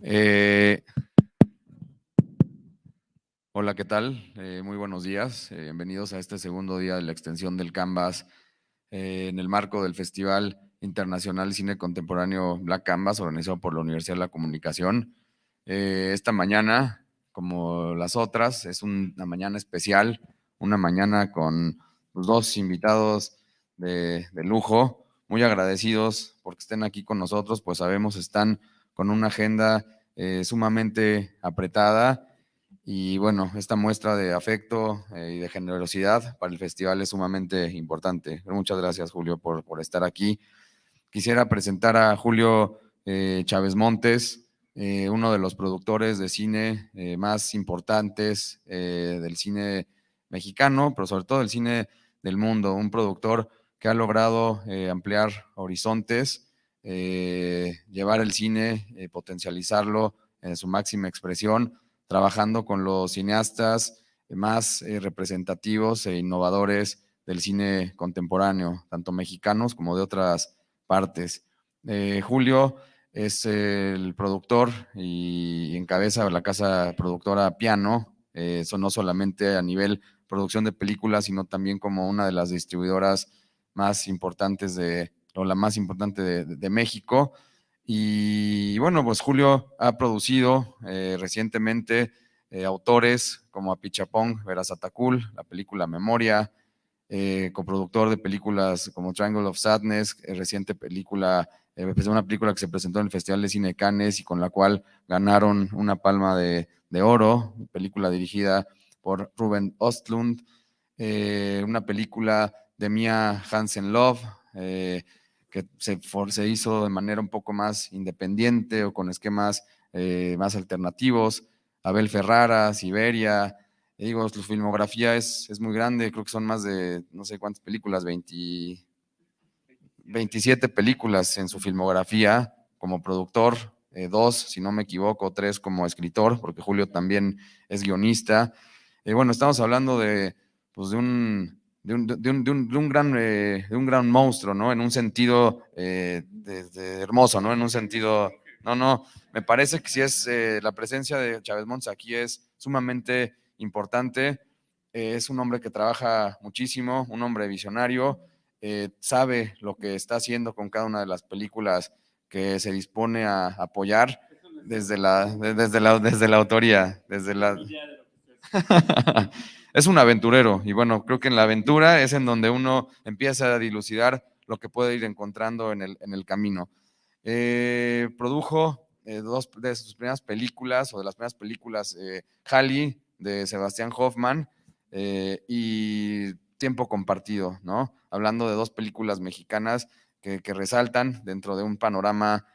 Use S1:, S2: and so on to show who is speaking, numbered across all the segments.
S1: Eh, hola, ¿qué tal? Muy buenos días. Bienvenidos a este segundo día de la extensión del Canvas en el marco del Festival Internacional de Cine Contemporáneo Black Canvas, organizado por la Universidad de la Comunicación. Esta mañana, como las otras, es una mañana especial, una mañana con los dos invitados de lujo, muy agradecidos porque estén aquí con nosotros, pues sabemos están con una agenda sumamente apretada. Y bueno, esta muestra de afecto y de generosidad para el festival es sumamente importante. Muchas gracias, Julio, por estar aquí. Quisiera presentar a Julio Chavezmontes, uno de los productores de cine más importantes del cine mexicano, pero sobre todo del cine del mundo. Un productor que ha logrado ampliar horizontes, llevar el cine, potencializarlo en su máxima expresión, trabajando con los cineastas más representativos e innovadores del cine contemporáneo, tanto mexicanos como de otras partes. Julio es el productor y encabeza la casa productora Piano, eso no solamente a nivel producción de películas, sino también como una de las distribuidoras más importantes o la más importante de México. Y bueno, pues Julio ha producido recientemente autores como Apichapong, Verazatacul, la película Memoria, coproductor de películas como Triangle of Sadness, reciente película, una película que se presentó en el Festival de Cine de Cannes y con la cual ganaron una palma de oro, película dirigida por Ruben Östlund, una película de Mia Hansen-Løve, que se hizo de manera un poco más independiente o con esquemas más alternativos. Abel Ferrara, Siberia. Digo, su filmografía es muy grande, creo que son más de no sé cuántas películas, 27 películas en su filmografía como productor, 2, si no me equivoco, 3 como escritor, porque Julio también es guionista. Bueno, estamos hablando pues de un gran monstruo, ¿no? En un sentido hermoso, ¿no? En un sentido, no, me parece que sí es, la presencia de Chavezmontes aquí es sumamente importante. Es un hombre que trabaja muchísimo, un hombre visionario, sabe lo que está haciendo con cada una de las películas que se dispone a apoyar desde la autoría, es un aventurero y bueno, creo que en la aventura es en donde uno empieza a dilucidar lo que puede ir encontrando en el camino. Produjo dos de sus primeras películas o de las primeras películas, Halley de Sebastián Hoffman y Tiempo Compartido, ¿no? Hablando de dos películas mexicanas que resaltan dentro de un panorama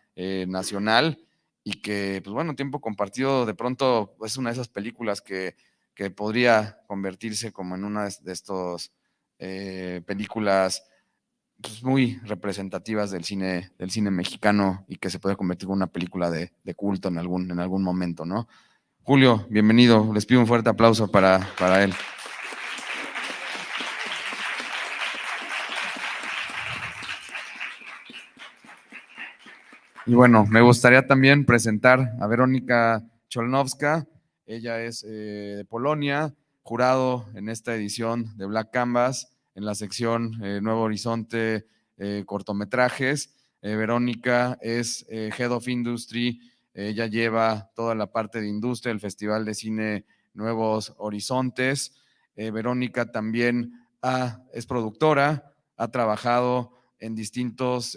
S1: nacional y que, pues bueno, Tiempo Compartido de pronto es una de esas películas que podría convertirse como en una de estas películas pues, muy representativas del cine mexicano y que se puede convertir en una película de culto en algún momento, ¿no? Julio, bienvenido. Les pido un fuerte aplauso para él. Y bueno, me gustaría también presentar a Weronika Czolnowska. Ella es de Polonia, jurado en esta edición de Black Canvas en la sección Nuevo Horizonte cortometrajes. Weronika es Head of Industry. Ella lleva toda la parte de industria del Festival de Cine Nuevos Horizontes. Weronika también es productora, ha trabajado en distintos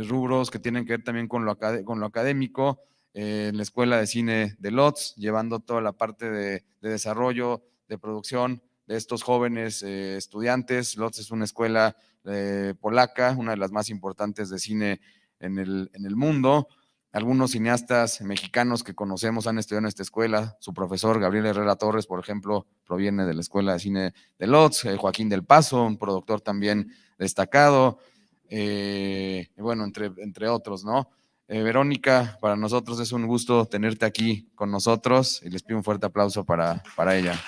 S1: rubros que tienen que ver también con lo académico, en la Escuela de Cine de Lodz, llevando toda la parte de desarrollo, de producción de estos jóvenes estudiantes. Lodz es una escuela polaca, una de las más importantes de cine en el mundo. Algunos cineastas mexicanos que conocemos han estudiado en esta escuela. Su profesor, Gabriel Herrera Torres, por ejemplo, proviene de la Escuela de Cine de Lodz. Joaquín del Paso, un productor también destacado. Bueno, entre otros, ¿no? Weronika, para nosotros es un gusto tenerte aquí con nosotros y les pido un fuerte aplauso para ella.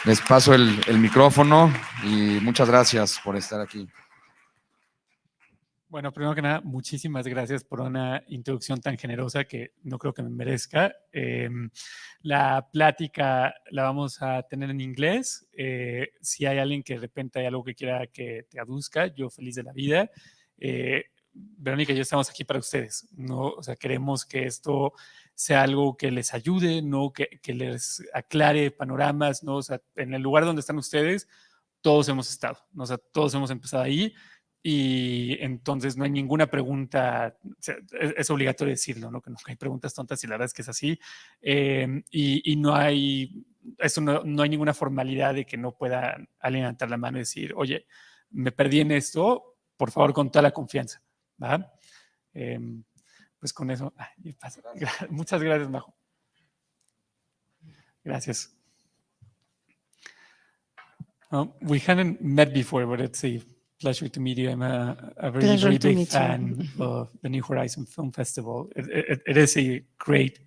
S1: Les paso el micrófono y muchas gracias por estar aquí.
S2: Bueno, primero que nada, muchísimas gracias por una introducción tan generosa que no creo que me merezca. La plática la vamos a tener en inglés. Si hay alguien que de repente hay algo que quiera que traduzca, yo feliz de la vida. Weronika y yo estamos aquí para ustedes, ¿no? O sea, queremos que esto sea algo que les ayude, ¿no? Que les aclare panoramas, ¿no? O sea, en el lugar donde están ustedes, todos hemos estado, ¿no? O sea, todos hemos empezado ahí. Y entonces no hay ninguna pregunta, o sea, es obligatorio decirlo, ¿no? Que nunca hay preguntas tontas y la verdad es que es así. Y no hay, eso no hay ninguna formalidad de que no pueda alguien levantar la mano y decir, oye, me perdí en esto, por favor, con toda la confianza, ¿va? Pues con eso, muchas gracias, Majo. Gracias. We hadn't met before, but it's a pleasure to meet you. I'm a very big fan of the New Horizon Film Festival. It is a great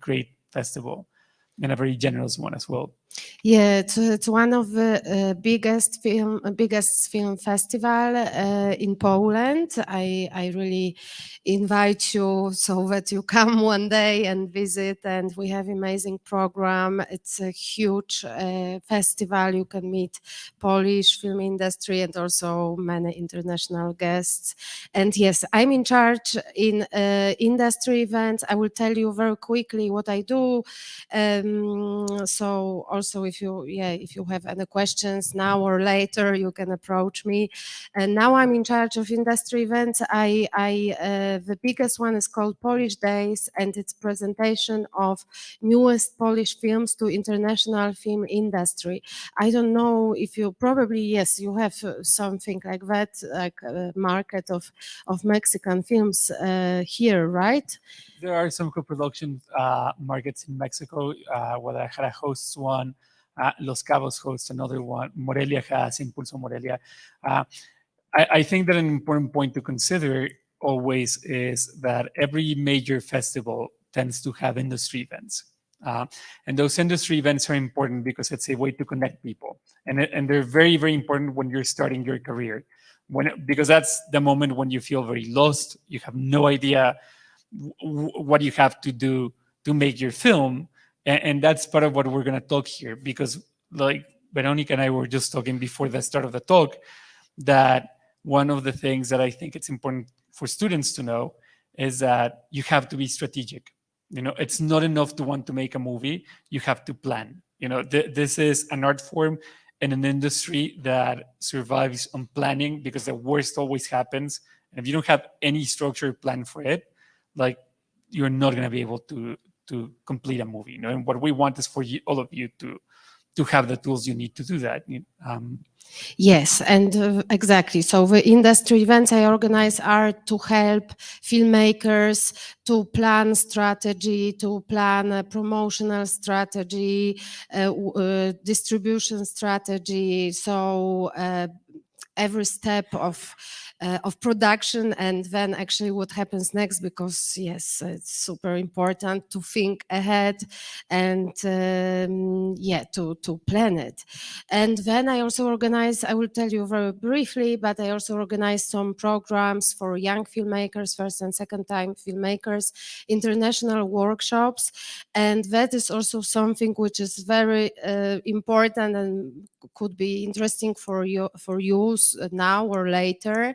S2: festival and a very generous one as well.
S3: Yeah, it's one of the biggest film festival in Poland. I really invite you so that you come one day and visit, and we have amazing program. It's a huge festival. You can meet Polish film industry and also many international guests. And yes, I'm in charge in industry events. I will tell you very quickly what I do. So also if you have any questions now or later, you can approach me. And now I'm in charge of industry events. The biggest one is called Polish Days, and it's presentation of newest Polish films to international film industry. I don't know if you probably, yes, you have something like that, like a market of Mexican films here, right?
S2: There are some co-production markets in Mexico. Guadalajara hosts one. Los Cabos hosts another one. Morelia has Impulso Morelia. I think that an important point to consider always is that every major festival tends to have industry events. And those industry events are important because it's a way to connect people. And they're very, very important when you're starting your career. Because that's the moment when you feel very lost. You have no idea what you have to do to make your film. And that's part of what we're going to talk here, because like Weronika and I were just talking before the start of the talk, that one of the things that I think it's important for students to know is that you have to be strategic. You know, it's not enough to want to make a movie. You have to plan. You know, this is an art form and an industry that survives on planning, because the worst always happens. And if you don't have any structured plan for it, like, you're not going to be able to complete a movie. You know, and what we want is for all of you to have the tools you need to do that.
S3: Yes, and exactly. So the industry events I organize are to help filmmakers to plan strategy, to plan a promotional strategy, distribution strategy. So every step of production, and then actually what happens next, because yes, it's super important to think ahead and to plan it. And then I also organize, I will tell you very briefly, but I also organize some programs for young filmmakers, first and second time filmmakers, international workshops. And that is also something which is very important and could be interesting for you now or later,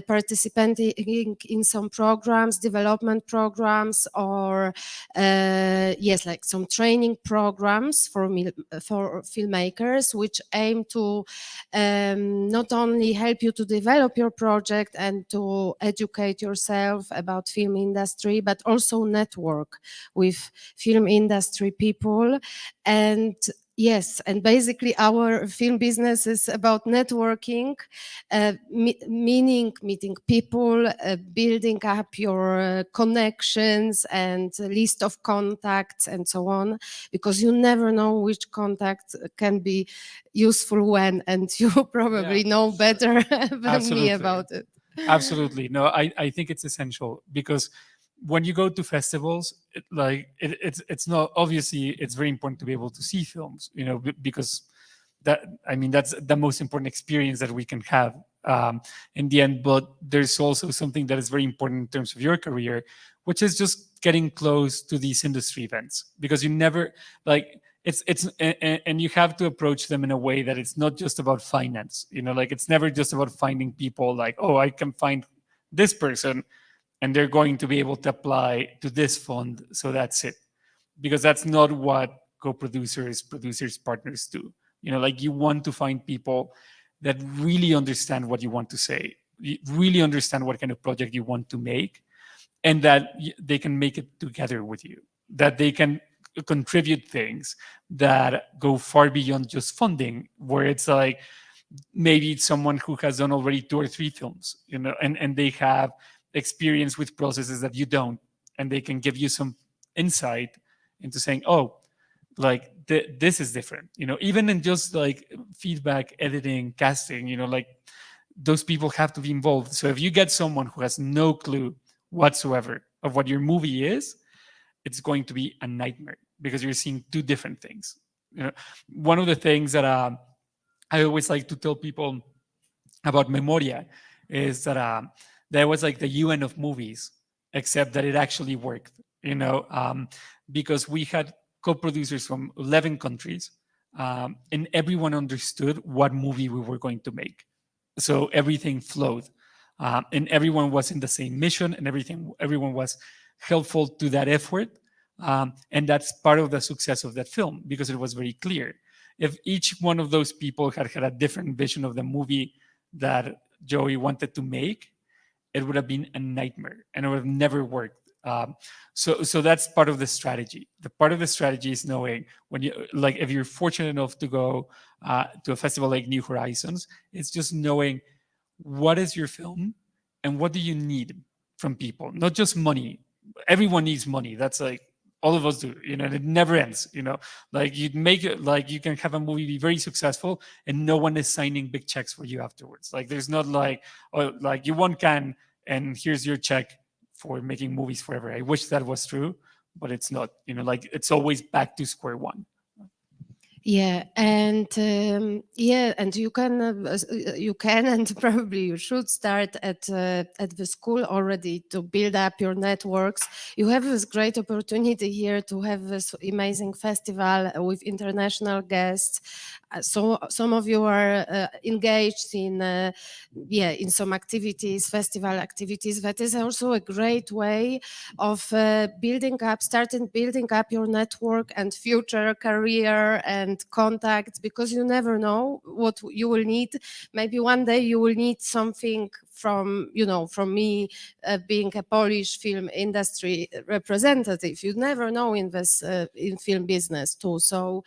S3: participating in some programs, development programs, or like some training programs for filmmakers, which aim to not only help you to develop your project and to educate yourself about film industry, but also network with film industry people. And yes, and basically our film business is about networking, meaning meeting people, building up your connections and a list of contacts and so on, because you never know which contact can be useful when, and you probably know better than me about it.
S2: Absolutely. No, I think it's essential, because when you go to festivals, it's not, obviously it's very important to be able to see films, you know, because that's the most important experience that we can have in the end. But there's also something that is very important in terms of your career, which is just getting close to these industry events, because you never like and you have to approach them in a way that it's not just about finance. Like it's never just about finding people like, oh, I can find this person and they're going to be able to apply to this fund, so that's it. Because that's not what co-producers, producers, partners do. Like you want to find people that really understand what you want to say, really understand what kind of project you want to make, and that they can make it together with you, that they can contribute things that go far beyond just funding, where it's like maybe it's someone who has done already 2 or 3 films, and they have experience with processes that you don't, and they can give you some insight into saying, oh, like this is different, even in just like feedback, editing, casting, like those people have to be involved. So if you get someone who has no clue whatsoever of what your movie is, it's going to be a nightmare, because you're seeing 2 different things. One of the things that I always like to tell people about Memoria is that that was like the UN of movies, except that it actually worked, because we had co-producers from 11 countries, and everyone understood what movie we were going to make. So everything flowed, and everyone was in the same mission, and everyone was helpful to that effort. And that's part of the success of that film, because it was very clear. If each one of those people had a different vision of the movie that Joey wanted to make, it would have been a nightmare, and it would have never worked. So that's part of the strategy. The part of the strategy is knowing when you, like, if you're fortunate enough to go to a festival like New Horizons, it's just knowing what is your film and what do you need from people. Not just money. Everyone needs money. That's like all of us do, and it never ends. Like you'd make it, like you can have a movie be very successful and no one is signing big checks for you afterwards. Like there's not like, oh, like you won Cannes and here's your check for making movies forever. I wish that was true, but it's not. Like it's always back to square one.
S3: Yeah, and and you can and probably you should start at the school already to build up your networks. You have this great opportunity here to have this amazing festival with international guests. So some of you are engaged in in some activities, festival activities. That is also a great way of starting building up your network and future career and contacts, because you never know what you will need. Maybe one day you will need something from me, being a Polish film industry representative. You never know in this in film business too. So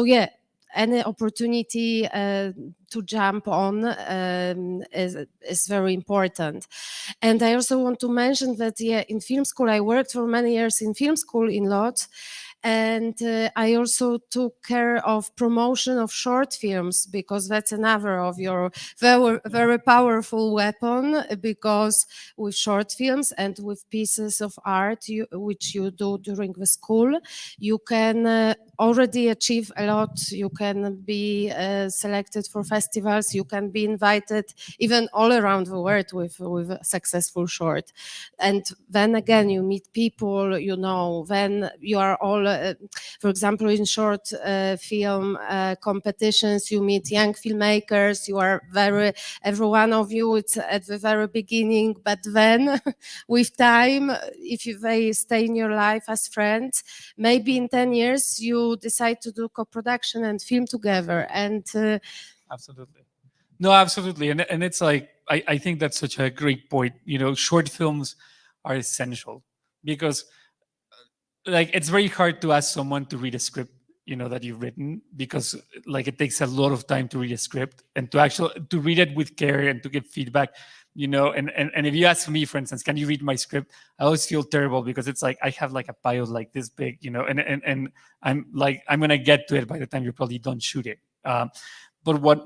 S3: yeah, any opportunity to jump on is very important. And I also want to mention that in film school, I worked for many years in film school in Lodz. And I also took care of promotion of short films, because that's another of your very, very powerful weapon, because with short films and with pieces of art which you do during the school, you can already achieve a lot. You can be selected for festivals. You can be invited even all around the world with a successful short. And then again, you meet people, then you are all, for example, in short film competitions, you meet young filmmakers. You are every one of you, it's at the very beginning, but then with time, if they stay in your life as friends, maybe in 10 years, you decide to do co-production and film together. And
S2: Absolutely. No, absolutely. And it's like, I think that's such a great point. Short films are essential, because like it's very hard to ask someone to read a script, that you've written, because like it takes a lot of time to read a script and to read it with care and to give feedback, and if you ask me, for instance, can you read my script? I always feel terrible, because it's like I have like a pile like this big, and I'm like, I'm gonna get to it by the time you're probably done shooting. But what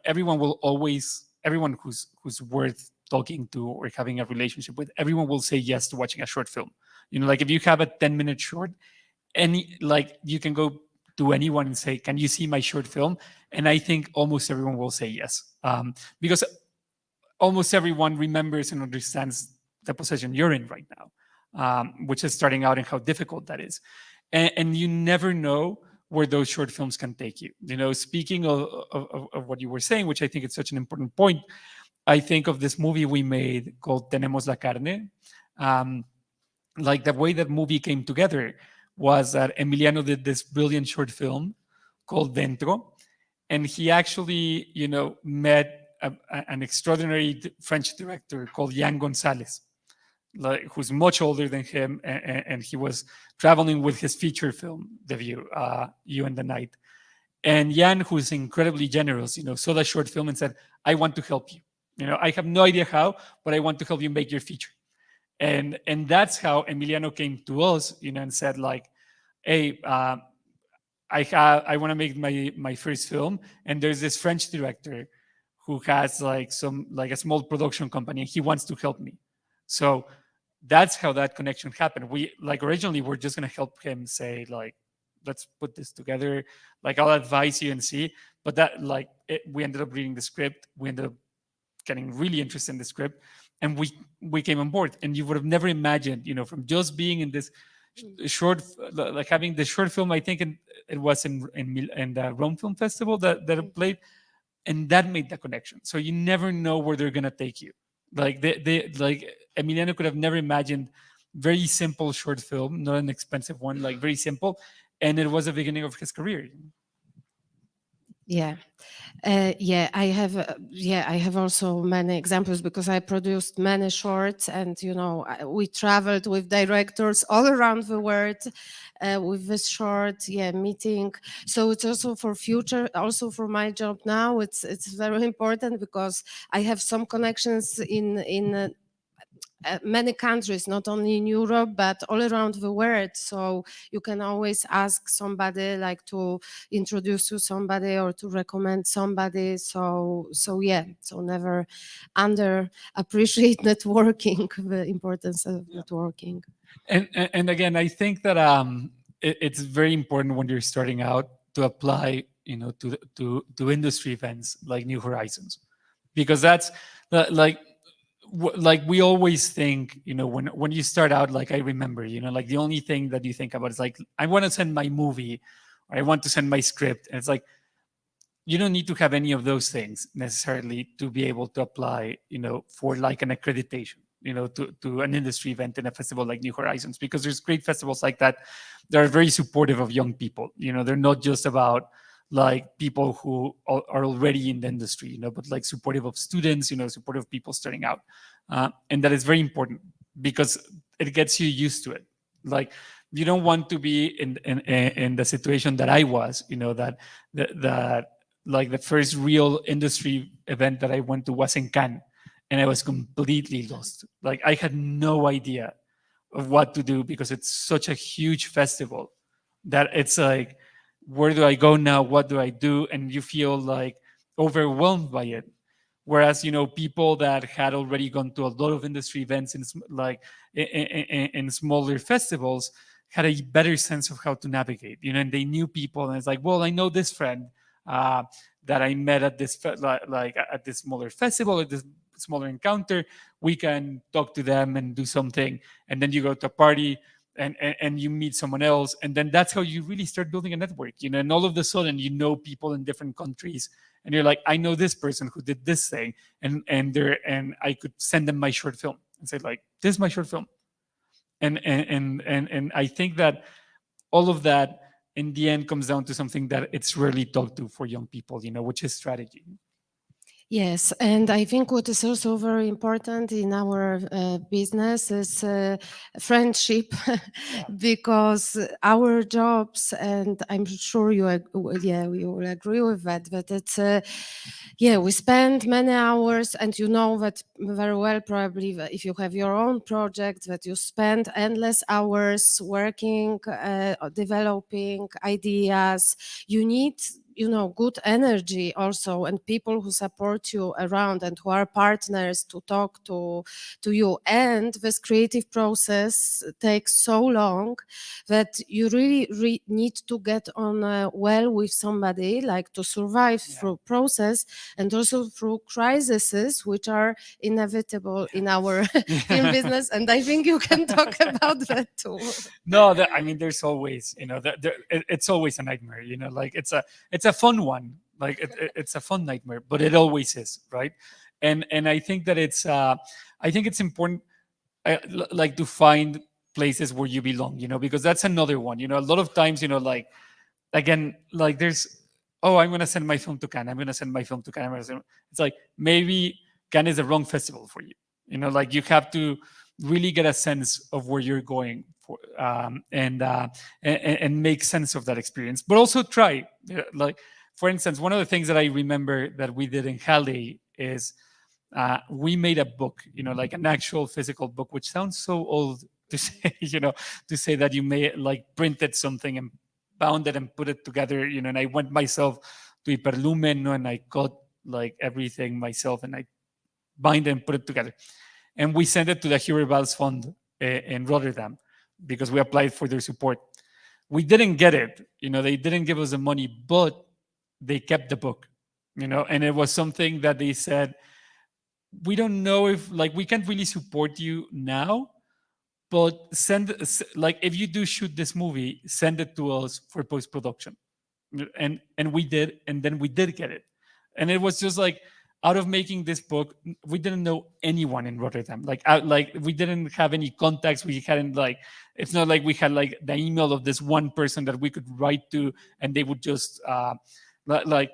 S2: everyone will always, everyone who's worth talking to or having a relationship with, everyone will say yes to watching a short film. Like if you have a 10-minute short, you can go to anyone and say, can you see my short film? And I think almost everyone will say yes, because almost everyone remembers and understands the position you're in right now, which is starting out and how difficult that is. And you never know where those short films can take you. Speaking of what you were saying, which I think is such an important point, I think of this movie we made called Tenemos la Carne. Like the way that movie came together was that Emiliano did this brilliant short film called Dentro, and he actually, met an extraordinary French director called Jan Gonzalez, who's much older than him, and he was traveling with his feature film debut, You and the Night. And Jan, who's incredibly generous, saw the short film and said, I want to help you. I have no idea how, but I want to help you make your feature. And that's how Emiliano came to us, and said like, hey, I want to make my first film, and there's this French director who has like a small production company, and he wants to help me. So that's how that connection happened. We originally we're just gonna help him say like, let's put this together. Like I'll advise you and see. But that we ended up reading the script. We ended up getting really interested in the script, and we came on board. And you would have never imagined, from just being in this short, like having the short film. I think it was in the Rome Film Festival that it played, and that made the connection. So you never know where they're gonna take you. Like Emiliano could have never imagined very simple short film, not an expensive one, like very simple, and it was the beginning of his career.
S3: Yeah, I have also many examples because I produced many shorts, and we traveled with directors all around the world with this short meeting. So it's also for future, also for my job now. It's very important because I have some connections in many countries, not only in Europe, but all around the world. So you can always ask somebody like to introduce you somebody or to recommend somebody. So never underappreciate networking, the importance of networking.
S2: And again, I think that it's very important when you're starting out to apply, to industry events like New Horizons, because that's like we always think, when you start out, like I remember, like the only thing that you think about is like, I want to send my movie, or I want to send my script. And it's like, you don't need to have any of those things necessarily to be able to apply, for like an accreditation, to an industry event in a festival like New Horizons, because there's great festivals like that are very supportive of young people. They're not just about like people who are already in the industry, but like supportive of students, supportive of people starting out. And that is very important because it gets you used to it. Like you don't want to be in the situation that I was, that like the first real industry event that I went to was in Cannes, and I was completely lost. Like I had no idea of what to do because it's such a huge festival that it's like, where do I go now? What do I do? And you feel like overwhelmed by it. Whereas, people that had already gone to a lot of industry events in smaller festivals had a better sense of how to navigate, and they knew people. And it's like, well, I know this friend that I met at this, at this smaller festival, at this smaller encounter. We can talk to them and do something. And then you go to a party, and you meet someone else, and then that's how you really start building a network, and all of a sudden people in different countries, and you're like, I know this person who did this thing, and I could send them my short film and say like, this is my short film, and I think that all of that in the end comes down to something that it's rarely talked to for young people, which is strategy.
S3: Yes, and I think what is also very important in our business is friendship, because our jobs, and I'm sure you will agree with that. But it's we spend many hours, and you know that very well probably if you have your own project, that you spend endless hours working, developing ideas. You need good energy also, and people who support you around and who are partners to talk to you. And this creative process takes so long that you really need to get on well with somebody, like to survive through process and also through crises, which are inevitable in our film business. And I think you can talk about that too.
S2: No, I mean, there's always, it's always a nightmare, like it's a fun one, like it's a fun nightmare, but it always is, right? And I think that I think it's important, like, to find places where you belong, because that's another one, a lot of times, like, again, like there's, oh, I'm going to send my film to Cannes. I'm going to send my film to Cannes. It's like, maybe Cannes is the wrong festival for you. Like you have to really get a sense of where you're going for, and make sense of that experience, but also try. Like, for instance, one of the things that I remember that we did in Halle is we made a book, like an actual physical book, which sounds so old to say, to say that you may like printed something and bound it and put it together, and I went myself to Hyperlumen, and I cut like everything myself and I bind it and put it together. And we sent it to the Huribals Fund in Rotterdam because we applied for their support. We didn't get it, they didn't give us the money, but they kept the book, and it was something that they said, we don't know if, like, we can't really support you now, but like, if you do shoot this movie, send it to us for post-production. And we did, and then we did get it. And it was just like, out of making this book, we didn't know anyone in Rotterdam. Like we didn't have any contacts. We hadn't, like, it's not like we had like the email of this one person that we could write to, and they would just like,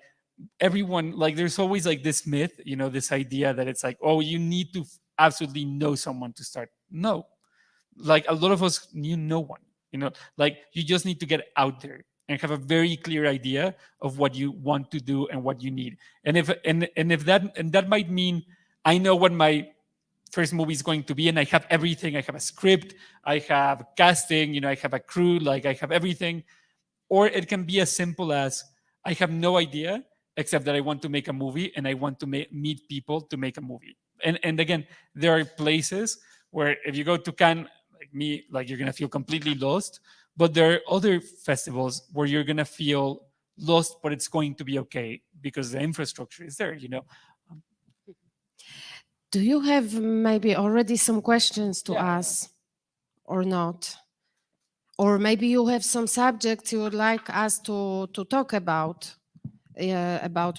S2: everyone, like, there's always like this myth, this idea that it's like, oh, you need to absolutely know someone to start. No, like, a lot of us knew no one, like, you just need to get out there and have a very clear idea of what you want to do and what you need. And if that might mean, I know what my first movie is going to be, and I have everything. I have a script, I have casting, I have a crew, like, I have everything. Or it can be as simple as, I have no idea, except that I want to make a movie and I want to meet people to make a movie. And again, there are places where if you go to Cannes, like me, like, you're gonna feel completely lost. But there are other festivals where you're gonna feel lost, but it's going to be okay because the infrastructure is there,
S3: Do you have maybe already some questions to us or not? Or maybe you have some subjects you would like us to talk about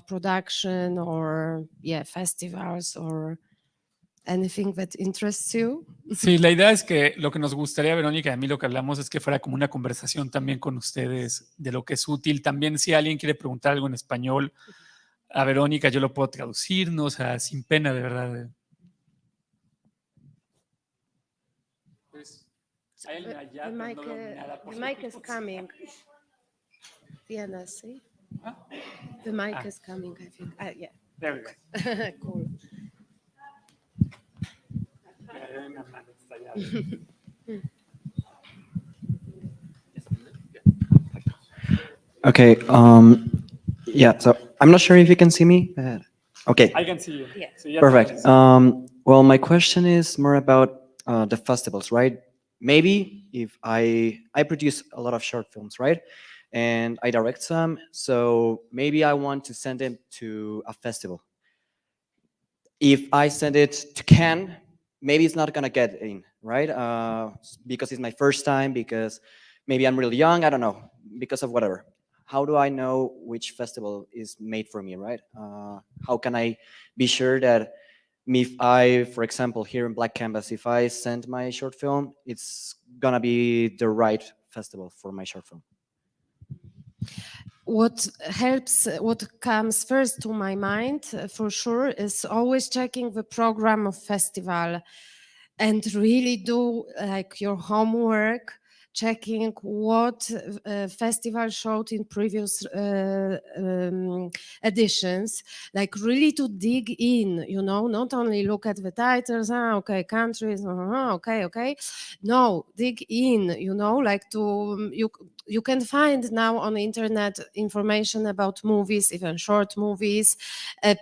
S3: production or festivals or anything that interests you.
S2: Sí, la idea es que lo que nos gustaría, Verónica, y a mí lo que hablamos es que fuera como una conversación también con ustedes de lo que es útil. También, si alguien quiere preguntar algo en español a Verónica, yo lo puedo traducir, ¿no? O sea, sin pena, de verdad.
S3: The mic is coming. Vienna, see?
S2: Huh?
S3: The mic is coming, I think. Yeah.
S2: There we go.
S3: Cool.
S4: Okay. Yeah. So I'm not sure if you can see me. Okay.
S2: I can see you.
S3: Yeah.
S2: So
S4: Perfect. Well, my question is more about the festivals, right? Maybe if I produce a lot of short films, right? And I direct some, so maybe I want to send them to a festival. If I send it to Cannes, maybe it's not gonna get in, right? Because it's my first time, because maybe I'm really young, I don't know, because of whatever. How do I know which festival is made for me, right? How can I be sure that if I, for example, here in Black Canvas, if I send my short film, it's gonna be the right festival for my short film?
S3: What comes first to my mind, for sure, is always checking the program of festival and really do like your homework checking what festival showed in previous editions, like really to dig in, not only look at the titles, okay, countries, okay. No, dig in, like you can find now on the internet information about movies, even short movies.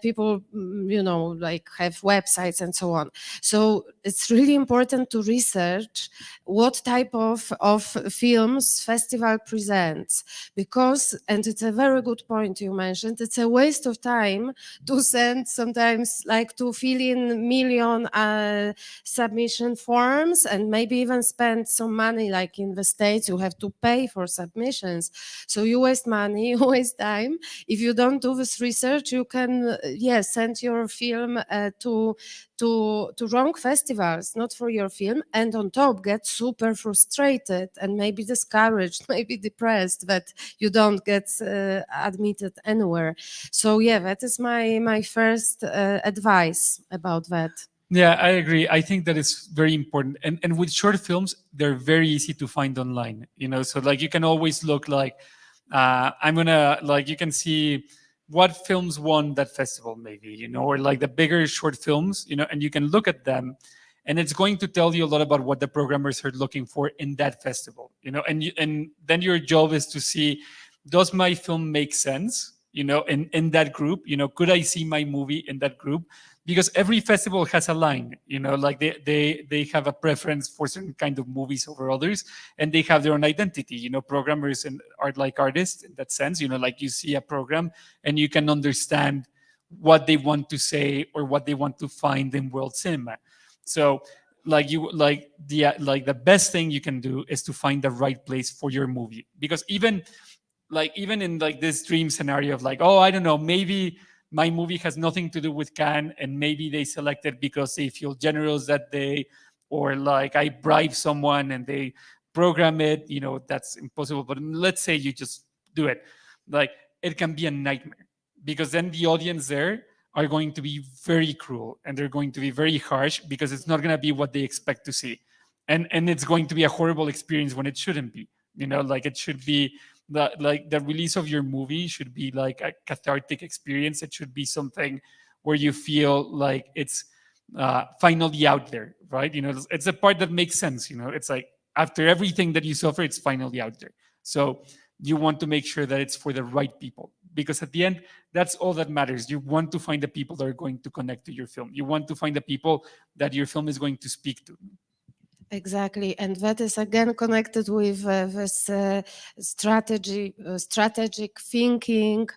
S3: People, like have websites and so on. So it's really important to research what type of films festival presents, because, and it's a very good point you mentioned, it's a waste of time to send sometimes, like, to fill in million submission forms and maybe even spend some money, like in the States you have to pay for submissions. So you waste money, you waste time. If you don't do this research, you can send your film to wrong festivals, not for your film, and on top get super frustrated and maybe discouraged, maybe depressed that you don't get admitted anywhere. So that is my first advice about that.
S2: Yeah, I agree. I think that is very important. And with short films, they're very easy to find online, so like you can always look like, you can see what films won that festival maybe, or like the bigger short films, and you can look at them and it's going to tell you a lot about what the programmers are looking for in that festival, and then your job is to see, does my film make sense, in that group, could I see my movie in that group? Because every festival has a line, like they have a preference for certain kind of movies over others, and they have their own identity. Programmers and art like artists in that sense. Like you see a program and you can understand what they want to say or what they want to find in world cinema. So, the best thing you can do is to find the right place for your movie, because even in like this dream scenario of like, oh, I don't know, maybe my movie has nothing to do with Cannes, and maybe they selected because they feel generous that day, or like I bribe someone and they program it, that's impossible. But let's say you just do it. Like, it can be a nightmare, because then the audience there are going to be very cruel and they're going to be very harsh, because it's not going to be what they expect to see. And it's going to be a horrible experience when it shouldn't be. Like it should be the release of your movie should be like a cathartic experience. It should be something where you feel like it's finally out there, right? It's a part that makes sense. It's like after everything that you suffer, it's finally out there. So you want to make sure that it's for the right people, because at the end, that's all that matters. You want to find the people that are going to connect to your film. You want to find the people that your film is going to speak to.
S3: Exactly, and that is again connected with this strategic thinking,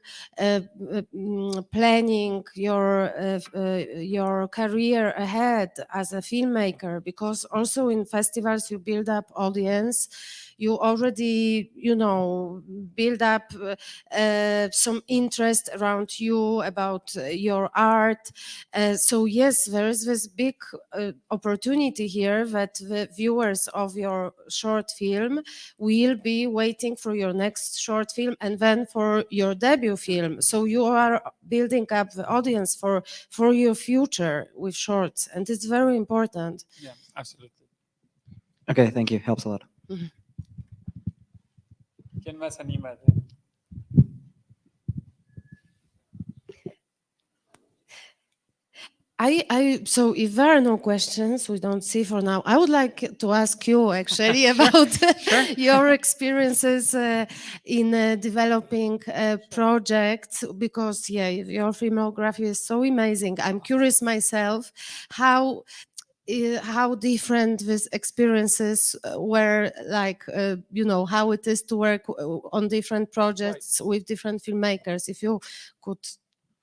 S3: planning your career ahead as a filmmaker. Because also in festivals you build up audience. You already, build up some interest around you about your art. So yes, there is this big opportunity here that the viewers of your short film will be waiting for your next short film and then for your debut film. So you are building up the audience for your future with shorts, and it's very important.
S2: Yeah, absolutely.
S4: Okay, thank you. Helps a lot.
S3: Mm-hmm.
S2: ¿Quién más anima?
S3: So if there are no questions, we don't see for now, I would like to ask you actually about your experiences in developing projects, because your filmography is so amazing. I'm curious myself how different these experiences were, like, how it is to work on different projects with different filmmakers. If you could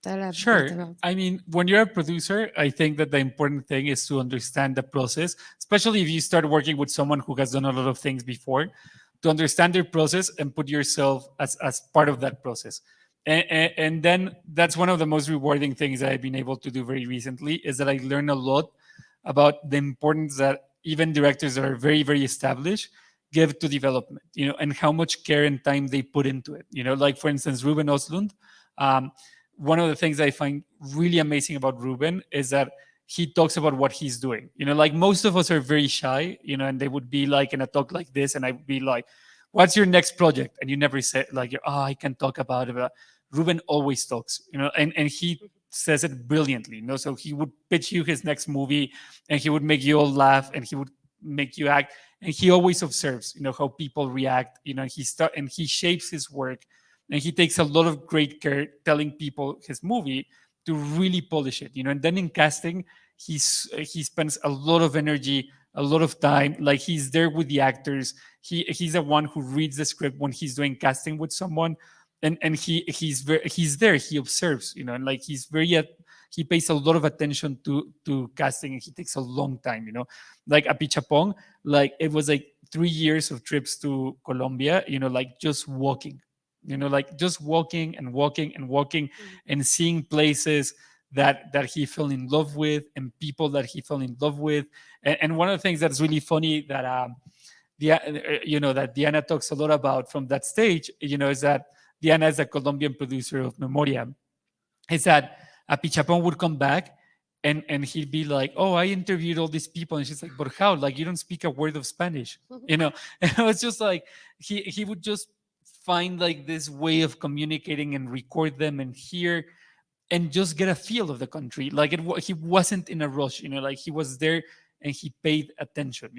S3: tell us.
S2: Sure. I mean, when you're a producer, I think that the important thing is to understand the process, especially if you start working with someone who has done a lot of things before, to understand their process and put yourself as part of that process. And then that's one of the most rewarding things that I've been able to do very recently, is that I learned a lot about the importance that even directors that are very, very established give to development, and how much care and time they put into it. Like, for instance, Ruben Östlund. One of the things I find really amazing about Ruben is that he talks about what he's doing. Like most of us are very shy, and they would be like in a talk like this, and I'd be like, what's your next project? And you never say like, oh, I can talk about it. But Ruben always talks, and he says it brilliantly, so he would pitch you his next movie, and he would make you all laugh, and he would make you act, and he always observes, how people react, and he shapes his work, and he takes a lot of great care telling people his movie to really polish it, and then in casting, he spends a lot of energy, a lot of time, like he's there with the actors. He's the one who reads the script when he's doing casting with someone, and he's there, he observes, and like he pays a lot of attention to casting, and he takes a long time, like Apichapong, like it was like 3 years of trips to Colombia, like just walking, like just walking and walking and walking and seeing places that he fell in love with and people that he fell in love with. And one of the things that's really funny that that Diana talks a lot about from that stage, is that Diana is a Colombian producer of Memoria, is that Apichapong would come back and he'd be like, oh, I interviewed all these people. And she's like, but how? Like, you don't speak a word of Spanish, And it was just like, he would just find like this way of communicating and record them and hear and just get a feel of the country. Like he wasn't in a rush, like he was there and he paid attention,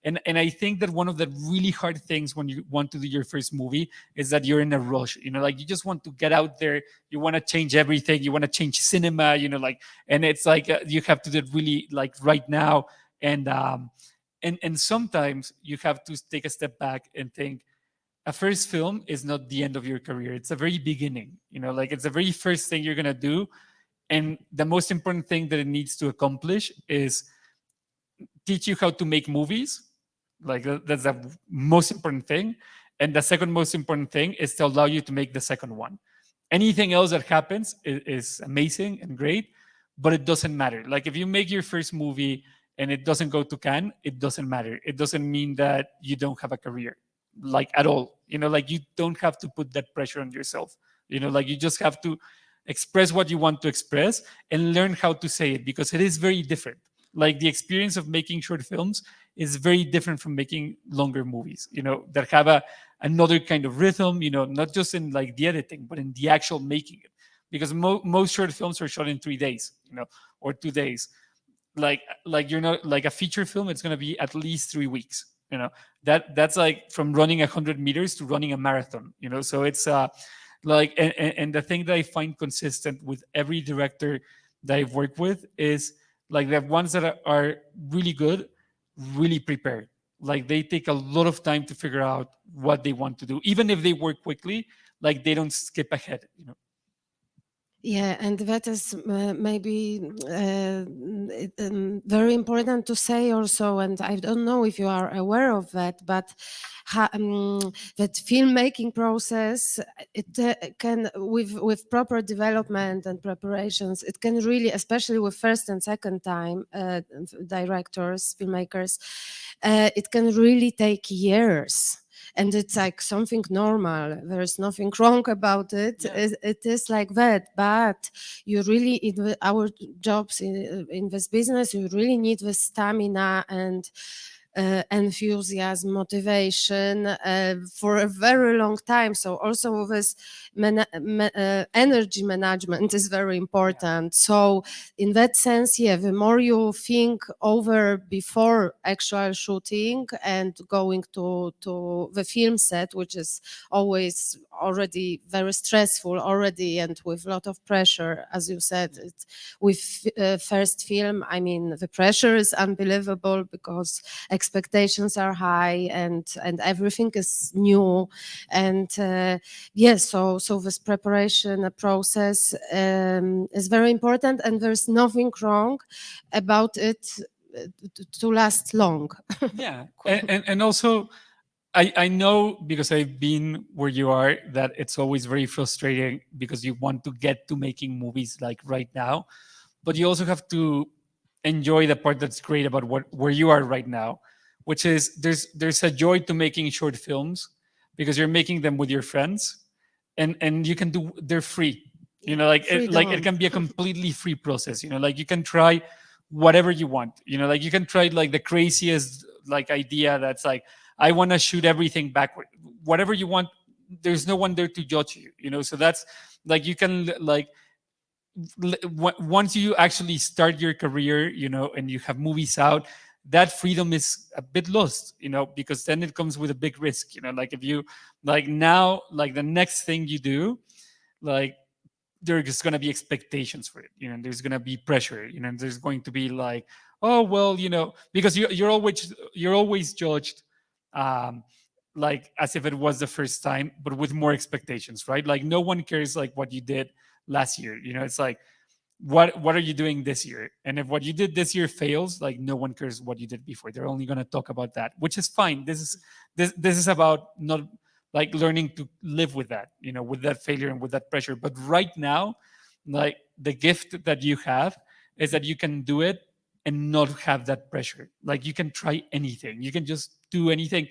S2: and I think that one of the really hard things when you want to do your first movie is that you're in a rush, like you just want to get out there, you want to change everything, you want to change cinema, like, and it's like you have to do it really like right now, and sometimes you have to take a step back and think a first film is not the end of your career, it's the very beginning, like it's the very first thing you're gonna do, and the most important thing that it needs to accomplish is teach you how to make movies. Like that's the most important thing. And the second most important thing is to allow you to make the second one. Anything else that happens is amazing and great, but it doesn't matter. Like if you make your first movie and it doesn't go to Cannes, it doesn't matter. It doesn't mean that you don't have a career, like at all. Like you don't have to put that pressure on yourself. Like you just have to express what you want to express and learn how to say it, because it is very different. Like the experience of making short films is very different from making longer movies, that have another kind of rhythm, not just in like the editing, but in the actual making it. Because most short films are shot in 3 days, or 2 days. Like you're not like a feature film, it's going to be at least 3 weeks, that's like from running 100 meters to running a marathon, so it's like, and the thing that I find consistent with every director that I've worked with is like the ones that are really good, really prepared. Like they take a lot of time to figure out what they want to do. Even if they work quickly, like they don't skip ahead,
S3: Yeah, and that is maybe very important to say also, and I don't know if you are aware of that, but that filmmaking process, it can, with proper development and preparations, it can really, especially with first and second time directors, filmmakers, it can really take years. And it's like something normal. There's nothing wrong about it.
S2: Yeah.
S3: It is like that. But you really, in our jobs in this business, you really need the stamina and enthusiasm, motivation for a very long time. So also this energy management is very important. So in that sense, yeah, the more you think over before actual shooting and going to the film set, which is always already very stressful already and with a lot of pressure, as you said, with first film, I mean, the pressure is unbelievable because expectations are high and everything is new. And yes, so this preparation process is very important, and there's nothing wrong about it to last long.
S2: Yeah, and also I know, because I've been where you are, that it's always very frustrating because you want to get to making movies like right now, but you also have to enjoy the part that's great about where you are right now, which is there's a joy to making short films because you're making them with your friends, and you can do, they're free, like it can be a completely free process, like you can try whatever you want. Like you can try like the craziest like idea that's like, I want to shoot everything backward, whatever you want. There's no one there to judge you. So that's like, you can like, once you actually start your career, and you have movies out, that freedom is a bit lost, because then it comes with a big risk. Like if you like now, like the next thing you do, like there's going to be expectations for it, there's going to be pressure, there's going to be like, oh well, because you're always judged, like as if it was the first time, but with more expectations, right? Like no one cares like what you did last year. It's like, what are you doing this year? And if what you did this year fails, like no one cares what you did before. They're only going to talk about that, which is fine. This is about not like learning to live with that, with that failure and with that pressure. But right now, like the gift that you have is that you can do it and not have that pressure. Like you can try anything, you can just do anything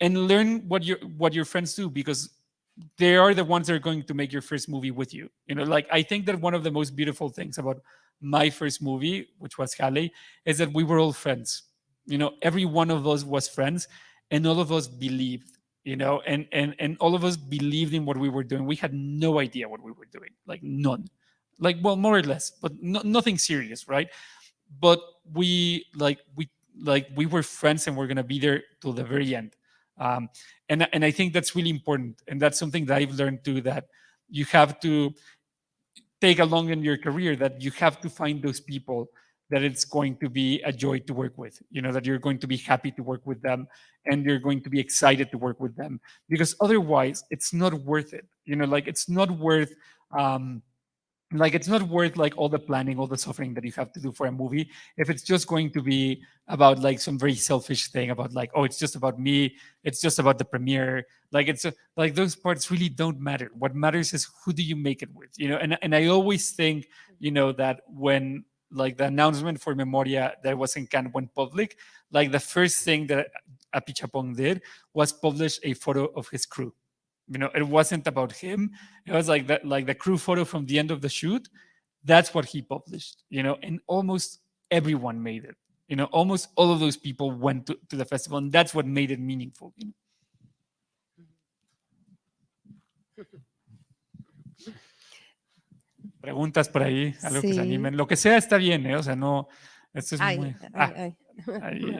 S2: and learn what your friends do, because they are the ones that are going to make your first movie with you. Like I think that one of the most beautiful things about my first movie, which was Halle, is that we were all friends. Every one of us was friends, and all of us believed, and all of us believed in what we were doing. We had no idea what we were doing, like none, like, well, more or less, but nothing serious, right? But we were friends, and we're gonna be there till the very end. And I think that's really important, and that's something that I've learned too, that you have to take along in your career, that you have to find those people that it's going to be a joy to work with, that you're going to be happy to work with them, and you're going to be excited to work with them, because otherwise it's not worth it. Like it's not worth like all the planning, all the suffering that you have to do for a movie, if it's just going to be about like some very selfish thing about like, oh, it's just about me, it's just about the premiere. Like it's like those parts really don't matter. What matters is who do you make it with, and I always think, that when like the announcement for Memoria that was in Cannes went public, like the first thing that Apichapong did was publish a photo of his crew. It wasn't about him. It was like that, like the crew photo from the end of the shoot. That's what he published, and almost everyone made it. Almost all of those people went to the festival, and that's what made it meaningful. Preguntas por ahí, algo que se
S3: Sí.
S2: animen. Lo que sea está bien, ¿eh? O sea, no, esto es muy...
S3: Ay.
S2: ahí,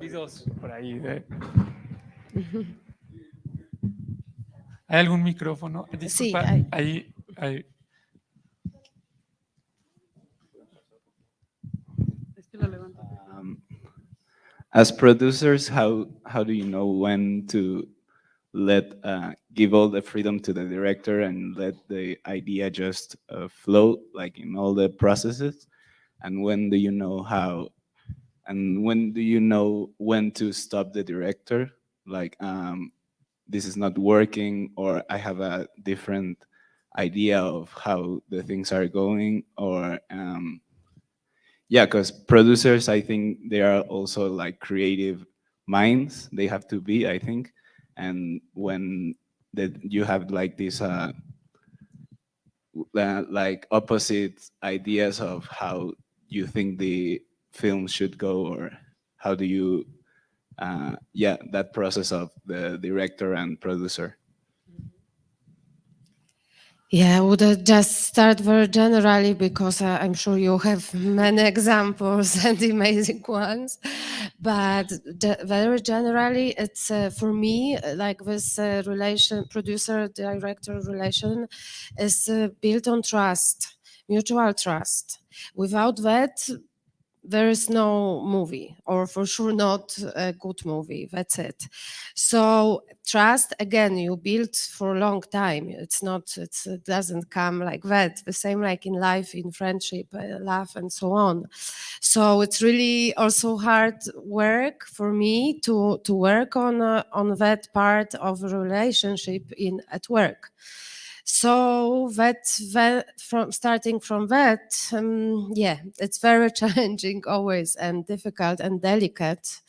S2: hay dos por ahí. ¿Hay algún micrófono? Disculpa,
S3: Sí,
S2: ahí.
S5: As producers, how do you know when to give all the freedom to the director and let the idea just flow, like in all the processes? And when do you know how? And when do you know when to stop the director? Like, this is not working, or I have a different idea of how the things are going, or yeah, because producers, I think they are also like creative minds. They have to be, I think. And when you have like this like opposite ideas of how you think the film should go, or how do you yeah, that process of the director and producer.
S3: Yeah, I would just start very generally, because I'm sure you have many examples and amazing ones. But very generally, it's for me, like this producer-director relation is built on trust, mutual trust. Without that, there is no movie, or for sure not a good movie. That's it. So trust, again, you build for a long time. It doesn't come like that. The same like in life, in friendship, love, and so on. So it's really also hard work for me to work on that part of a relationship at work. So starting from that, yeah, it's very challenging always, and difficult and delicate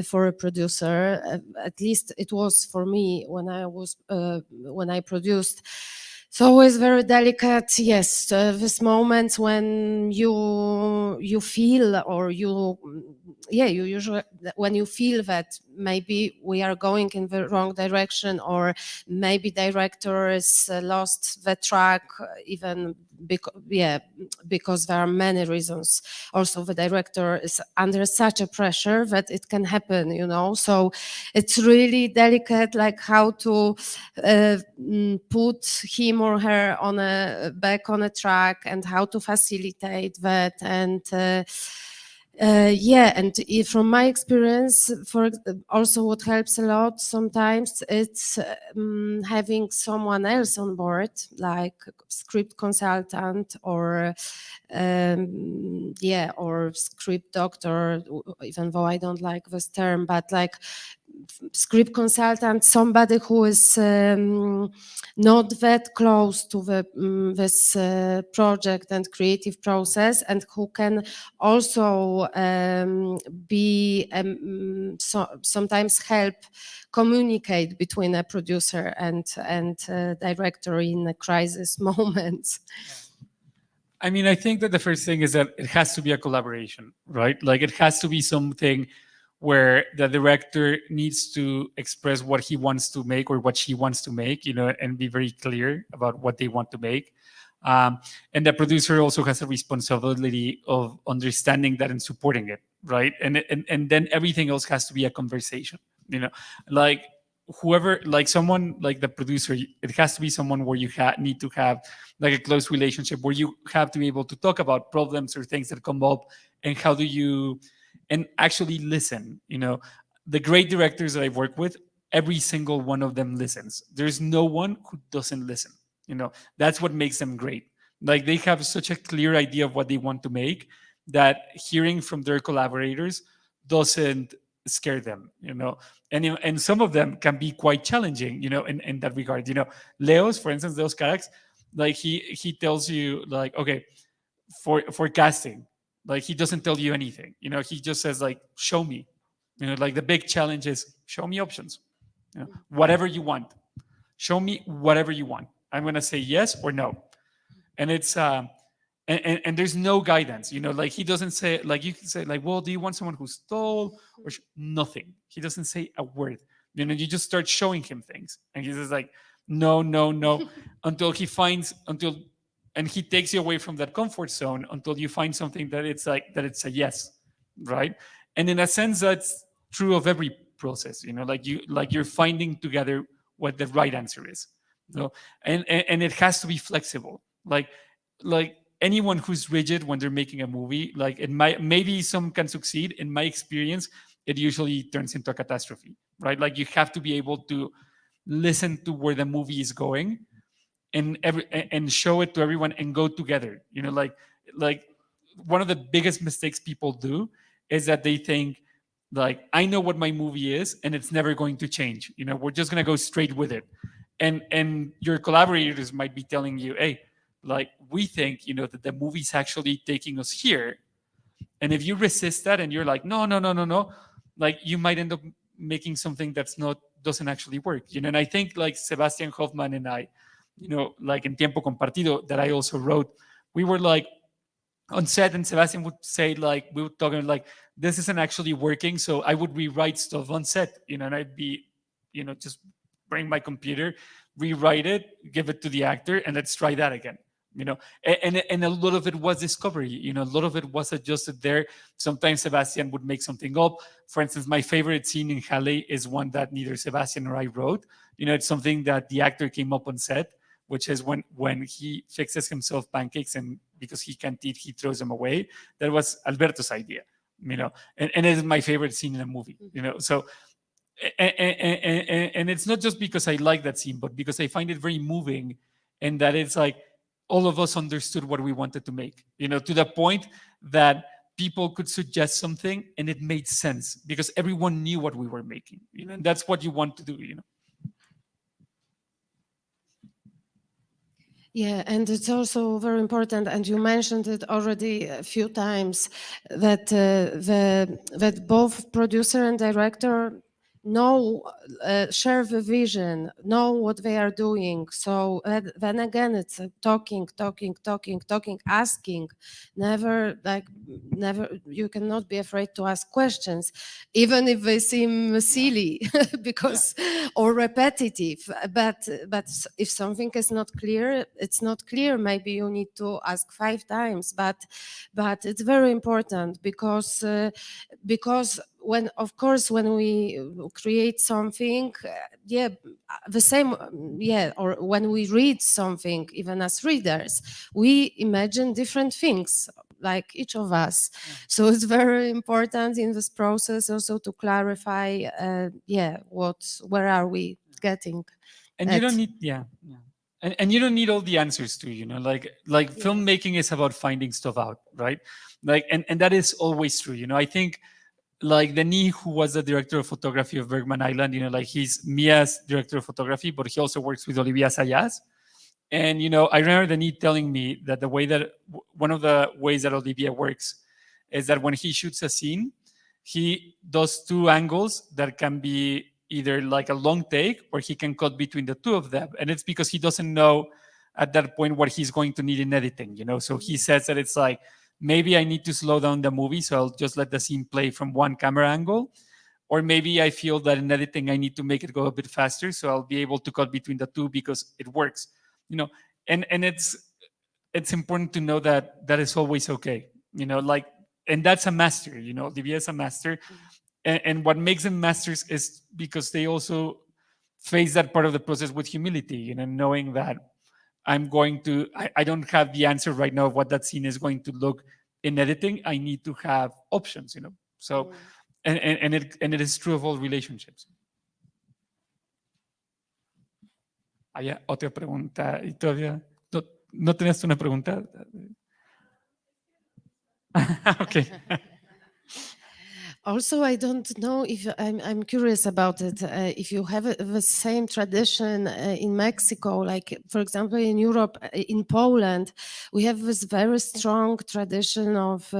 S3: for a producer. At least it was for me when I produced, It's always very delicate, yes. This moments when you feel, or you usually, when you feel that maybe we are going in the wrong direction, or maybe director is lost the track, even because there are many reasons. Also, the director is under such a pressure that it can happen, So it's really delicate, like how to put him or her back on a track, and how to facilitate that. And from my experience, also what helps a lot sometimes, it's having someone else on board, like script consultant, or or script doctor, even though I don't like this term, but like script consultant, somebody who is not that close to this project and creative process, and who can also sometimes help communicate between a producer and director in a crisis moments.
S2: I mean, I think that the first thing is that it has to be a collaboration, right? Like, it has to be something where the director needs to express what he wants to make or what she wants to make, and be very clear about what they want to make. And the producer also has a responsibility of understanding that and supporting it, right? And then everything else has to be a conversation, like whoever, like someone like the producer, it has to be someone where you need to have like a close relationship, where you have to be able to talk about problems or things that come up, and how do you, and actually listen. The great directors that I've worked with, every single one of them listens. There's no one who doesn't listen. That's what makes them great. Like, they have such a clear idea of what they want to make, that hearing from their collaborators doesn't scare them, and some of them can be quite challenging, in that regard. Leos, for instance, Leos Carax, like he tells you, like, okay, for casting, like, he doesn't tell you anything, he just says, like, show me, like, the big challenge is show me options, whatever you want, show me whatever you want, I'm gonna say yes or no. And it's and there's no guidance, like, he doesn't say, like, you can say, like, well, do you want someone who's tall or nothing? He doesn't say a word. You just start showing him things, and he says, like, no until he finds, and he takes you away from that comfort zone until you find something that it's a yes, right? And in a sense, that's true of every process, like you're finding together what the right answer is. And it has to be flexible. Like anyone who's rigid when they're making a movie, like, maybe some can succeed. In my experience, it usually turns into a catastrophe, right? Like, you have to be able to listen to where the movie is going, and show it to everyone, and go together. Like one of the biggest mistakes people do is that they think, like, I know what my movie is, and it's never going to change. We're just gonna go straight with it. And your collaborators might be telling you, hey, like, we think, that the movie's actually taking us here. And if you resist that, and you're like, no, like, you might end up making something doesn't actually work. And I think, like, Sebastian Hoffman and I, like in Tiempo Compartido, that I also wrote, we were like on set, and Sebastian would say, like, we were talking, like, this isn't actually working. So I would rewrite stuff on set, and I'd be, just bring my computer, rewrite it, give it to the actor, and let's try that again. And a lot of it was discovery. A lot of it was adjusted there. Sometimes Sebastian would make something up. For instance, my favorite scene in Halle is one that neither Sebastian or I wrote. It's something that the actor came up on set, which is when he fixes himself pancakes, and because he can't eat, he throws them away. That was Alberto's idea, and it is my favorite scene in the movie. So. And it's not just because I like that scene, but because I find it very moving, and that it's like all of us understood what we wanted to make, to the point that people could suggest something and it made sense because everyone knew what we were making, and that's what you want to do,
S3: Yeah, and it's also very important, and you mentioned it already a few times, that that both producer and director know, share the vision, know what they are doing. So then again, it's talking, asking. Never, you cannot be afraid to ask questions, even if they seem silly because or repetitive. But if something is not clear, it's not clear. Maybe you need to ask 5 times. But it's very important because when, of course, when we create something, the same, or when we read something, even as readers, we imagine different things, like each of us. So it's very important in this process also to clarify, where are we getting?
S2: And you don't need, and you don't need all the answers too, like filmmaking is about finding stuff out, right? Like, and that is always true. I think like Denis, who was the director of photography of Bergman Island, like he's Mia's director of photography, but he also works with Olivia Sayas. And, I remember Denis telling me that one of the ways that Olivia works is that when he shoots a scene, he does 2 angles that can be either like a long take or he can cut between the 2 of them. And it's because he doesn't know at that point what he's going to need in editing, So he says that it's like, maybe I need to slow down the movie, so I'll just let the scene play from 1 camera angle. Or maybe I feel that in editing, I need to make it go a bit faster, so I'll be able to cut between the 2 because it works, And it's important to know that that is always okay, and that's a master, Olivia is a master. And what makes them masters is because they also face that part of the process with humility, knowing that I don't have the answer right now of what that scene is going to look in editing. I need to have options, So, and it is true of all relationships. Otra pregunta. ¿Y todavía no tenías una pregunta? Okay.
S3: Also, I don't know if I'm curious about it. If you have the same tradition in Mexico, like for example in Europe, in Poland, we have this very strong tradition of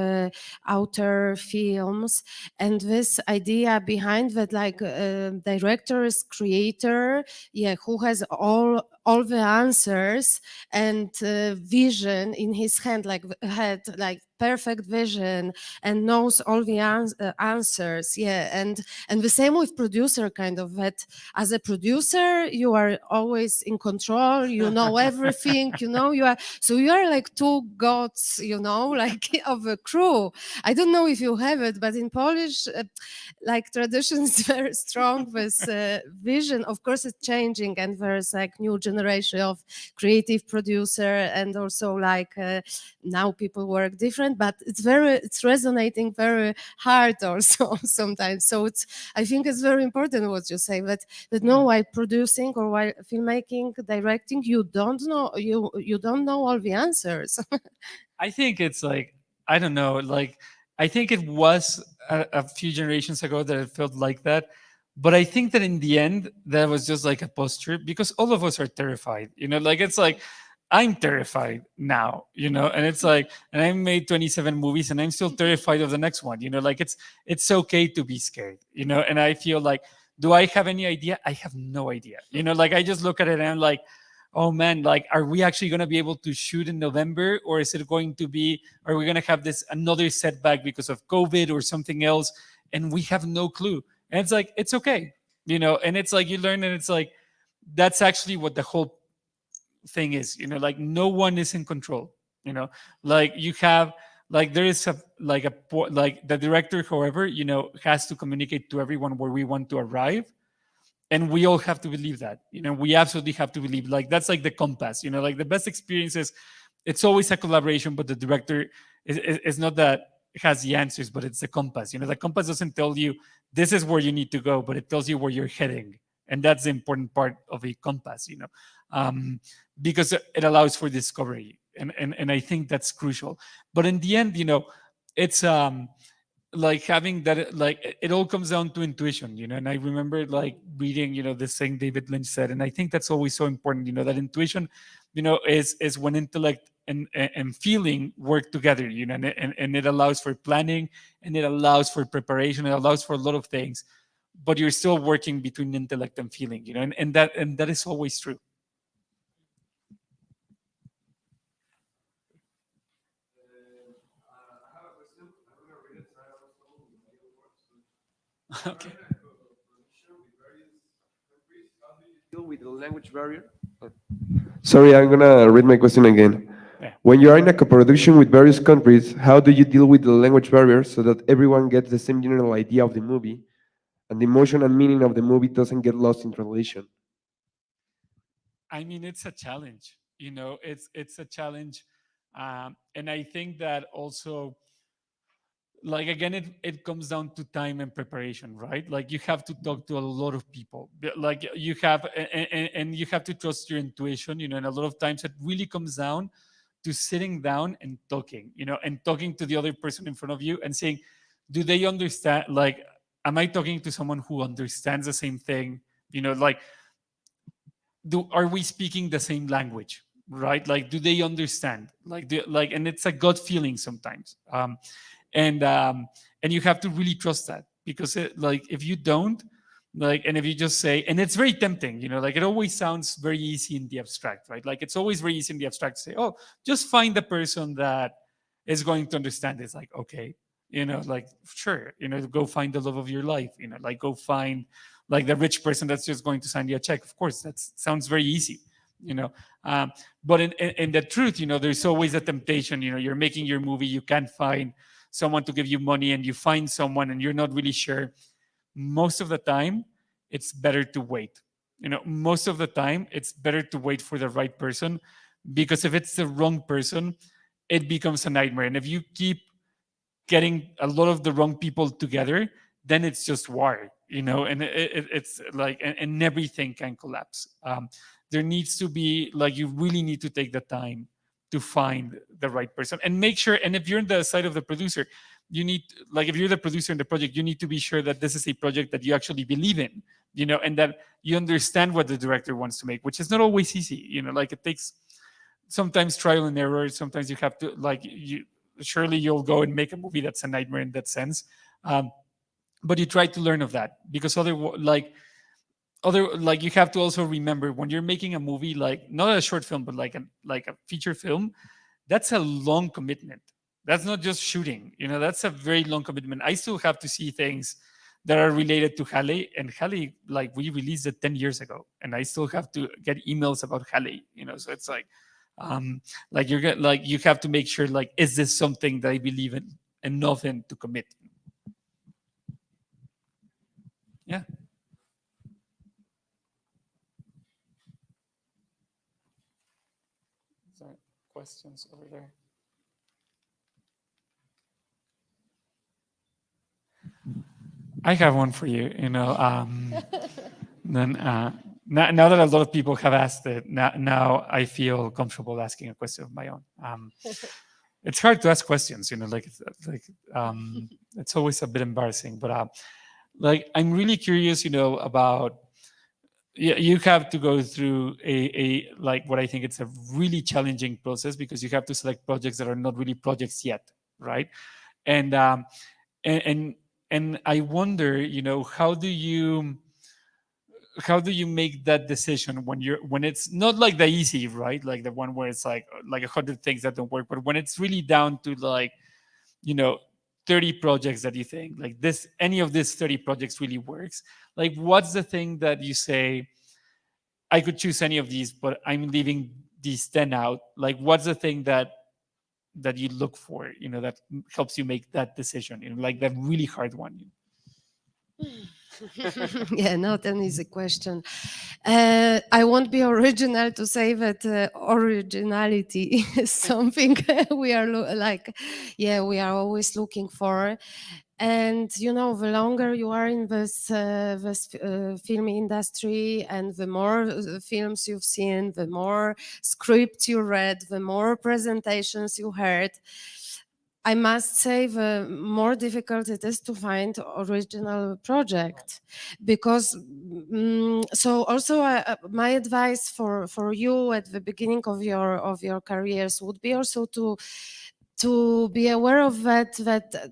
S3: auteur films, and this idea behind that, like director is creator, who has all the answers and vision in his hand, like perfect vision and knows all the answers. And the same with producer, kind of, that as a producer you are always in control, you know everything, you are like 2 gods, like of a crew. I don't know if you have it, but in Polish like tradition is very strong with vision. Of course it's changing, and there's like new generation of creative producer, and also like now people work different, but it's resonating very hard also sometimes. So I think it's very important what you say, that no, while producing or while filmmaking, directing, you don't know all the answers.
S2: I think it's like, I don't know, like I think it was a few generations ago that it felt like that. But I think that in the end, that was just like a posture, because all of us are terrified, like it's like, I'm terrified now, and it's like, and I made 27 movies and I'm still terrified of the next one, like it's okay to be scared, and I feel like, do I have any idea? I have no idea, like I just look at it and I'm like, oh man, like, are we actually going to be able to shoot in November, or is it going to be, are we going to have another setback because of COVID or something else? And we have no clue. And it's like, it's okay, and it's like, you learn, and it's like, that's actually what the whole thing is, like no one is in control, like you have, like there is like the director, however, has to communicate to everyone where we want to arrive. And we all have to believe that, we absolutely have to believe, like that's like the compass, like the best experiences, it's always a collaboration, but the director is not that has the answers, but it's the compass. The compass doesn't tell you this is where you need to go, but it tells you where you're heading. And that's the important part of a compass, because it allows for discovery. And I think that's crucial. But in the end, it's like having that, like it all comes down to intuition, and I remember like reading, this thing David Lynch said, and I think that's always so important, that intuition, is when intellect and feeling work together, and it allows for planning, and it allows for preparation, it allows for a lot of things. but you're still working between intellect and feeling, you know, and that is always true. Okay.
S6: Deal with the language barrier? Sorry, I'm gonna read my question again.
S2: Yeah.
S6: When you are in a co-production with various countries, how do you deal with the language barrier so that everyone gets the same general idea of the movie and the emotion and meaning of the movie doesn't get lost in translation?
S2: I mean, it's a challenge, you know, it's a challenge. And I think that also, like, again, it comes down to time and preparation, right? Like, you have to talk to a lot of people, like you have, and you have to trust your intuition, you know, and a lot of times it really comes down to sitting down and talking, you know, and talking to the other person in front of you and saying, do they understand? Like, am I talking to someone who understands the same thing? You know, like, are we speaking the same language, right? Like, do they understand? Like, and it's a gut feeling sometimes. And you have to really trust that, because like, if you don't, like, and if you just say, and it's very tempting, you know, like, it always sounds very easy in the abstract, right? Like, it's always very easy in the abstract to say, oh, just find the person that is going to understand. It's like, okay, you know, like, sure, you know, go find the love of your life, you know, like, go find like the rich person that's just going to send you a check. Of course, that sounds very easy, you know. But in the truth, you know, there's always a temptation. You know, you're making your movie, you can't find someone to give you money, and you find someone and you're not really sure. Most of the time, it's better to wait. You know, most of the time, it's better to wait for the right person, because if it's the wrong person, it becomes a nightmare. And if you keep getting a lot of the wrong people together, then it's just war, you know, and it's like, and everything can collapse. There needs to be, like, you really need to take the time to find the right person and make sure. And if you're on the side of the producer, you need, like, if you're the producer in the project, you need to be sure that this is a project that you actually believe in, you know, and that you understand what the director wants to make, which is not always easy, you know, like, it takes sometimes trial and error. Sometimes you have to, like, surely you'll go and make a movie that's a nightmare in that sense. But you try to learn of that, because like you have to also remember, when you're making a movie, like, not a short film, but like a feature film, that's a long commitment. That's not just shooting, you know, that's a very long commitment. I still have to see things that are related to Halle, and Halle, like, we released it 10 years ago, and I still have to get emails about Halle, you know. So it's like you have to make sure, like, is this something that I believe in enough in to commit? Yeah. Is there questions over there? I have one for you. You know, then now that a lot of people have asked it, now I feel comfortable asking a question of my own. It's hard to ask questions, you know, like it's always a bit embarrassing. But like, I'm really curious, you know, about. You have to go through a like, what I think it's a really challenging process, because you have to select projects that are not really projects yet, right? And I wonder, you know, how do you make that decision when it's not like the easy, right? Like the one where it's like 100 things that don't work, but when it's really down to, like, you know, 30 projects that you think, like, any of these 30 projects really works. Like, what's the thing that you say, I could choose any of these, but I'm leaving these 10 out? Like, what's the thing that you look for, you know, that helps you make that decision, you know, like that really hard one?
S3: Yeah, not an easy question. I won't be original to say that originality is something we are we are always looking for. And, you know, the longer you are in this film industry, and the more films you've seen, the more scripts you read, the more presentations you heard, I must say the more difficult it is to find original project, because so also my advice for you at the beginning of your careers would be also to to be aware of that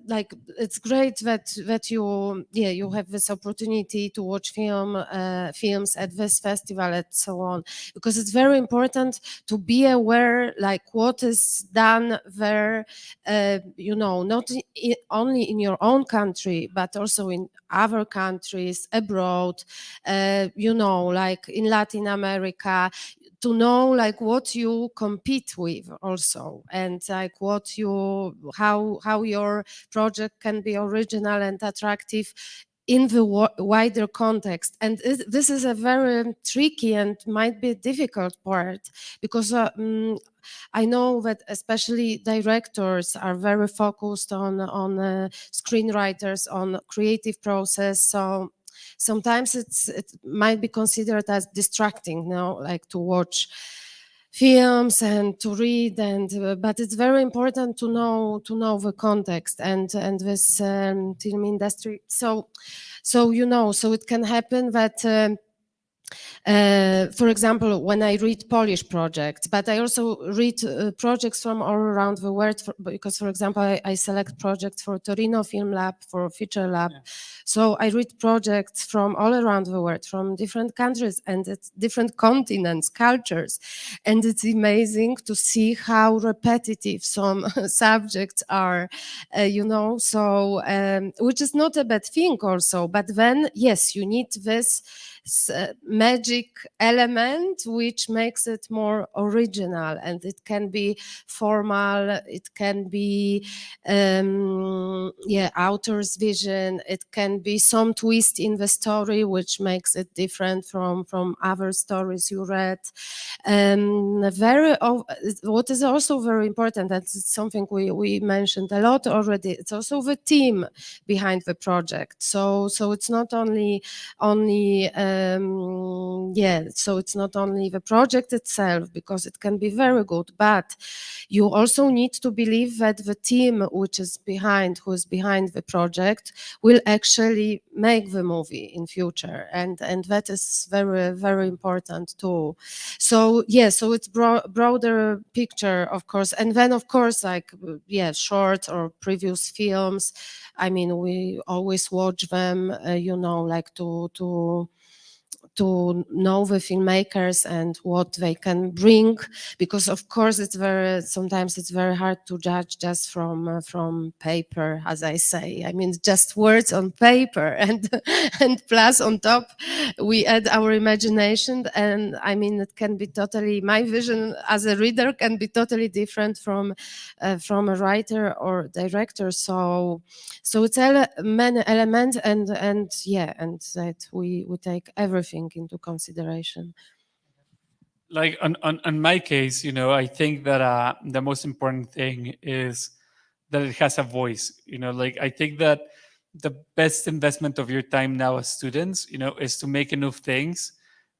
S3: like it's great that you have this opportunity to watch films at this festival and so on, because it's very important to be aware like what is done there, not only in your own country but also in other countries abroad, like in Latin America, to know like what you compete with also, and like how your project can be original and attractive in the wider context. And this is a very tricky and might be difficult part, because I know that especially directors are very focused on screenwriters, on creative process. So sometimes it might be considered as distracting, like to watch films and to read, and but it's very important to know the context and this film industry. So so it can happen that for example, when I read Polish projects, but I also read projects from all around the world, because, for example, I select projects for Torino Film Lab, for Feature Lab. Yeah. So I read projects from all around the world, from different countries and it's different continents, cultures. And it's amazing to see how repetitive some subjects are, so which is not a bad thing also. But then, yes, you need this magic element which makes it more original, and it can be formal, it can be author's vision, it can be some twist in the story which makes it different from other stories you read. What is also very important, and it's something we mentioned a lot already, it's also the team behind the project. So it's not only so it's not only the project itself, because it can be very good, but you also need to believe that the team who is behind the project will actually make the movie in future, and that is very, very important too. So so it's broader picture, of course. And then, of course, like short or previous films, I mean, we always watch them, like to know the filmmakers and what they can bring, because of course sometimes it's very hard to judge just from paper, as I say. I mean, just words on paper, and plus on top we add our imagination, and I mean, it can be totally, my vision as a reader can be totally different from a writer or director. So it's many elements, and that we take everything into consideration.
S2: Like on my case, I think that the most important thing is that it has a voice. Like, I think that the best investment of your time now as students, is to make enough things,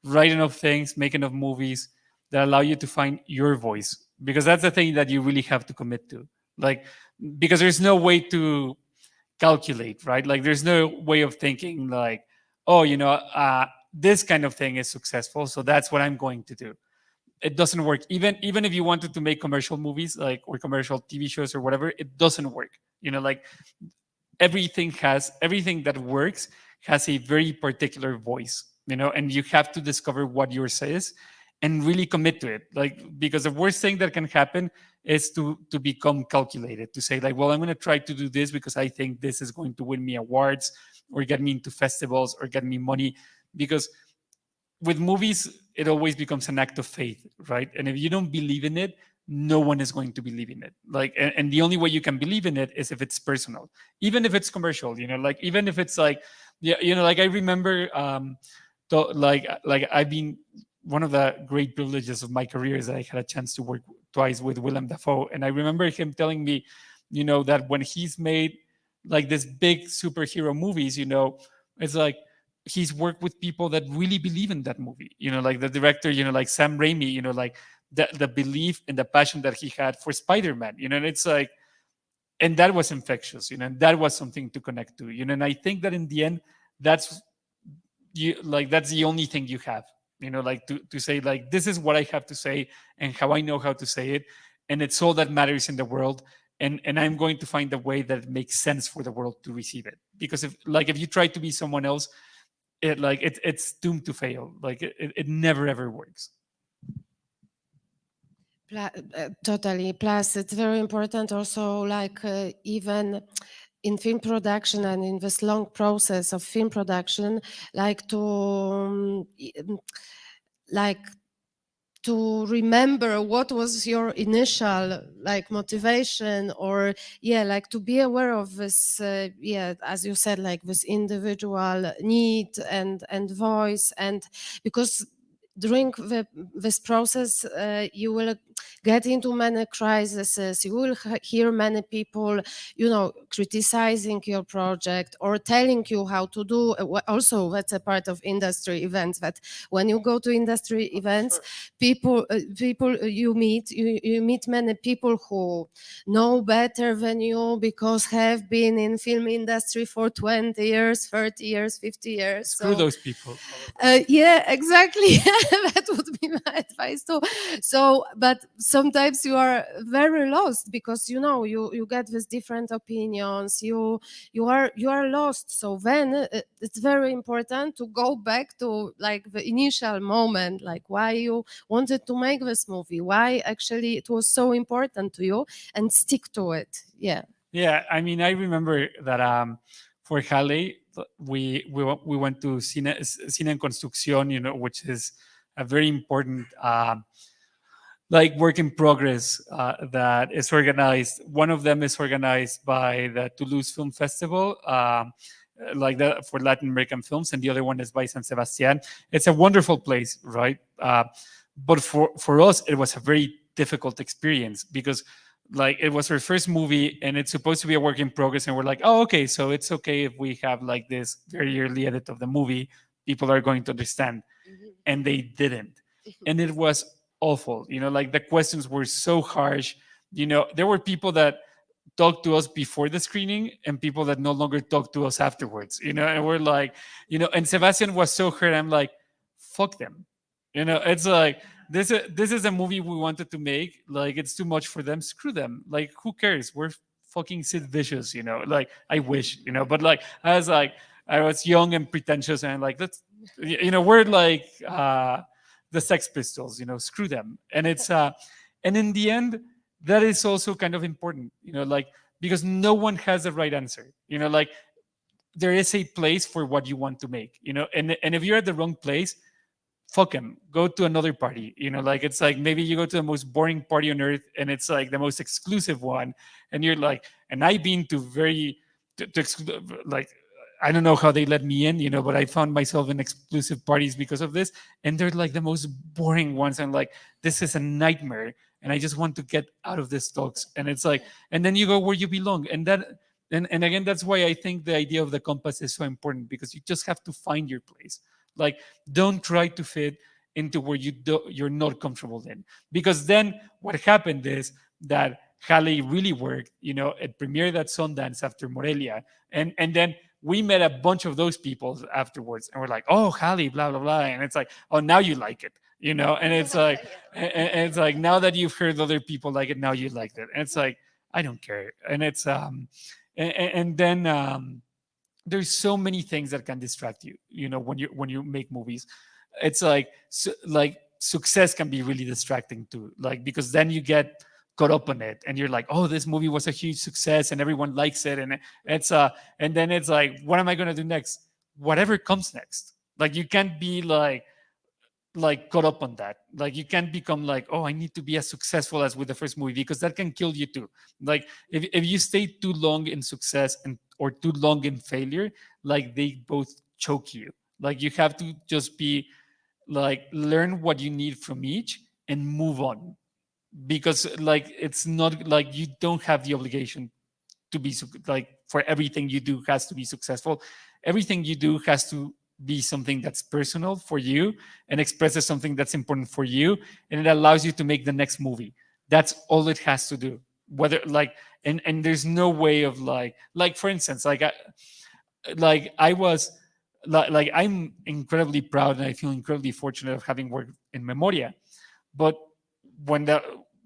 S2: write enough things, make enough movies that allow you to find your voice, because that's the thing that you really have to commit to. Like, because there's no way to calculate, right? Like, there's no way of thinking like, oh, this kind of thing is successful, so that's what I'm going to do. It doesn't work. Even if you wanted to make commercial movies, like, or commercial TV shows or whatever, it doesn't work. Like, everything that works has a very particular voice, and you have to discover what yours is and really commit to it. Like, because the worst thing that can happen is to become calculated, to say like, well, I'm going to try to do this because I think this is going to win me awards or get me into festivals or get me money. Because with movies, it always becomes an act of faith, right? And if you don't believe in it, no one is going to believe in it. Like, and the only way you can believe in it is if it's personal, even if it's commercial, like, even if it's like, like, I remember, like I've been, one of the great privileges of my career is that I had a chance to work twice with Willem Dafoe. And I remember him telling me, that when he's made like this big superhero movies, it's like, he's worked with people that really believe in that movie, like the director, like Sam Raimi, like the belief and the passion that he had for Spider-Man, and it's like, and that was infectious, and that was something to connect to, and I think that in the end, that's the only thing you have, like to say like, this is what I have to say and how I know how to say it, and it's all that matters in the world. and I'm going to find a way that makes sense for the world to receive it. Because if you try to be someone else, it's doomed to fail. Like it never ever works.
S3: Totally. Plus, it's very important also, like even in film production and in this long process of film production, like to remember what was your initial like motivation, or like to be aware of this as you said, like this individual need and voice. And because during this process you will get into many crises, you will hear many people, criticizing your project or telling you how to do. Also, that's a part of industry events, that when you go to industry events, people you meet many people who know better than you because have been in film industry for 20 years, 30 years, 50 years.
S2: Screw those people.
S3: Yeah, exactly. That would be my advice too. So, but sometimes you are very lost because you get these different opinions. You are lost. So then it's very important to go back to like the initial moment, like why you wanted to make this movie, why actually it was so important to you, and stick to it. Yeah.
S2: Yeah, I mean, I remember that for Halle, we went to Cine en Construcción, which is a very important like work in progress that is organized. One of them is organized by the Toulouse Film Festival, like for Latin American films, and the other one is by San Sebastian. It's a wonderful place, right? But for us, it was a very difficult experience because like it was our first movie and it's supposed to be a work in progress, and we're like, oh, okay, so it's okay if we have like this very early edit of the movie, people are going to understand. And they didn't. And it was awful, like the questions were so harsh. There were people that talked to us before the screening and people that no longer talk to us afterwards, and we're like, and Sebastian was so hurt. I'm like, fuck them. It's like, this is a movie we wanted to make. Like, it's too much for them. Screw them. Like, who cares? We're fucking Sid Vicious, like, I wish, but like, I was young and pretentious and like, let's, we're like, the Sex Pistols, screw them. And it's, and in the end, that is also kind of important, like, because no one has the right answer, like, there is a place for what you want to make, and if you're at the wrong place, fuck them, go to another party, like, it's like maybe you go to the most boring party on earth and it's like the most exclusive one, and you're like, and I've been to like, I don't know how they let me in, but I found myself in exclusive parties because of this, and they're like the most boring ones. I'm like, this is a nightmare, and I just want to get out of this talks. And it's like, and then you go where you belong, and again, that's why I think the idea of the compass is so important, because you just have to find your place. Like, don't try to fit into where you're not comfortable in, because then what happened is that Halle really worked. It premiered at Sundance after Morelia, and then we met a bunch of those people afterwards, and we're like, oh, Halle, blah blah blah, and it's like, oh, now you like it, and it's like, and it's like, now that you've heard other people like it, now you liked it, and it's like, I don't care, and it's and then there's so many things that can distract you, when you make movies. It's like, success can be really distracting too, like, because then you get caught up on it and you're like, oh, this movie was a huge success and everyone likes it, and it's and then it's like, what am I going to do next? Whatever comes next. Like, you can't be like caught up on that. Like, you can't become like, oh, I need to be as successful as with the first movie, because that can kill you too. Like, if you stay too long in success or too long in failure, like, they both choke you. Like, you have to just be like, learn what you need from each and move on, because like, it's not like, you don't have the obligation to be like, for everything you do has to be successful. Everything you do has to be something that's personal for you and expresses something that's important for you, and it allows you to make the next movie. That's all it has to do. Whether like, and there's no way of like for instance, I was like, I'm incredibly proud and I feel incredibly fortunate of having worked in Memoria. But when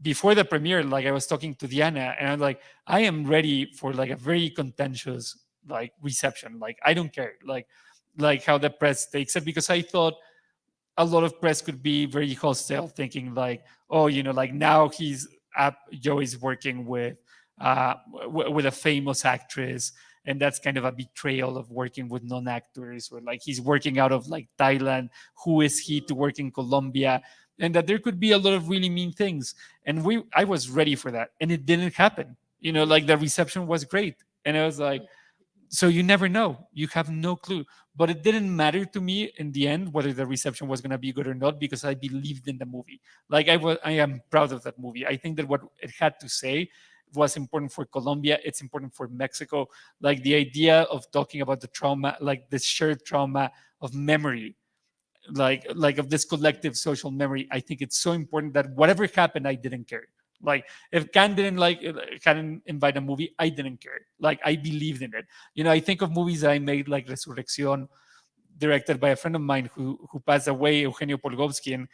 S2: before the premiere, like I was talking to Diana, and I'm like, I am ready for like a very contentious like reception. Like I don't care, like how the press takes it, because I thought a lot of press could be very hostile, thinking like, oh, like now Joe is working with with a famous actress, and that's kind of a betrayal of working with non-actors, or like he's working out of like Thailand. Who is he to work in Colombia? And that there could be a lot of really mean things. And I was ready for that, and it didn't happen. Like the reception was great, and I was like, so you never know. You have no clue. But it didn't matter to me in the end whether the reception was going to be good or not, because I believed in the movie. Like I am proud of that movie. I think that what it had to say was important for Colombia. It's important for Mexico. Like the idea of talking about the trauma, like the shared trauma of memory, like of this collective social memory. I think it's so important that whatever happened, I didn't care. Like if Cannes didn't invite a movie, I didn't care. Like I believed in it. I think of movies that I made, like Resurrección, directed by a friend of mine who passed away, Eugenio Polgovsky, and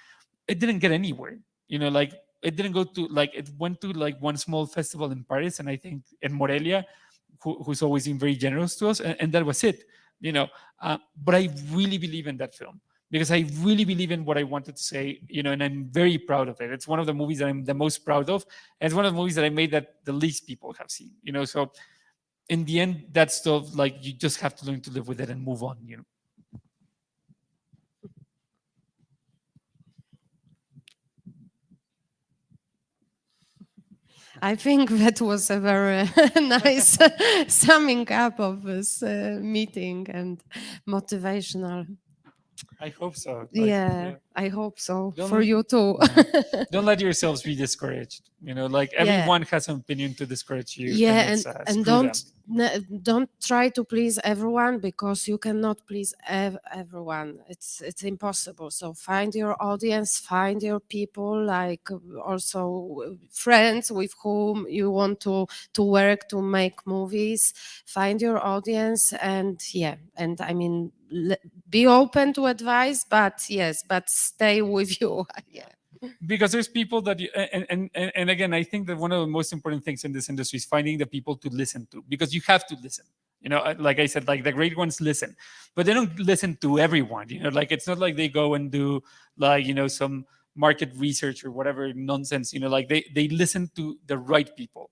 S2: it didn't get anywhere. Like it didn't go to, like, it went to like one small festival in Paris, and I think in Morelia, who's always been very generous to us, and that was it. But I really believe in that film, because I really believe in what I wanted to say, and I'm very proud of it. It's one of the movies that I'm the most proud of. And it's one of the movies that I made that the least people have seen, So in the end, that stuff, like, you just have to learn to live with it and move on,
S3: I think that was a very nice summing up of this meeting and motivational.
S2: I hope so.
S3: Yeah, I hope so
S2: Don't-
S3: for you too.
S2: Don't let yourselves be discouraged. Like everyone has an opinion to discourage you.
S3: Yeah,
S2: it's,
S3: and
S2: screw
S3: don't try to please everyone, because you cannot please everyone. It's impossible. So find your audience, find your people, like also friends with whom you want to work, to make movies. Find your audience, and and I mean, be open to advice, but stay with you. Yeah.
S2: Because there's people that and again, I think that one of the most important things in this industry is finding the people to listen to, because you have to listen. Like I said, like the great ones listen, but they don't listen to everyone. Like it's not like they go and do like some market research or whatever nonsense. Like they listen to the right people,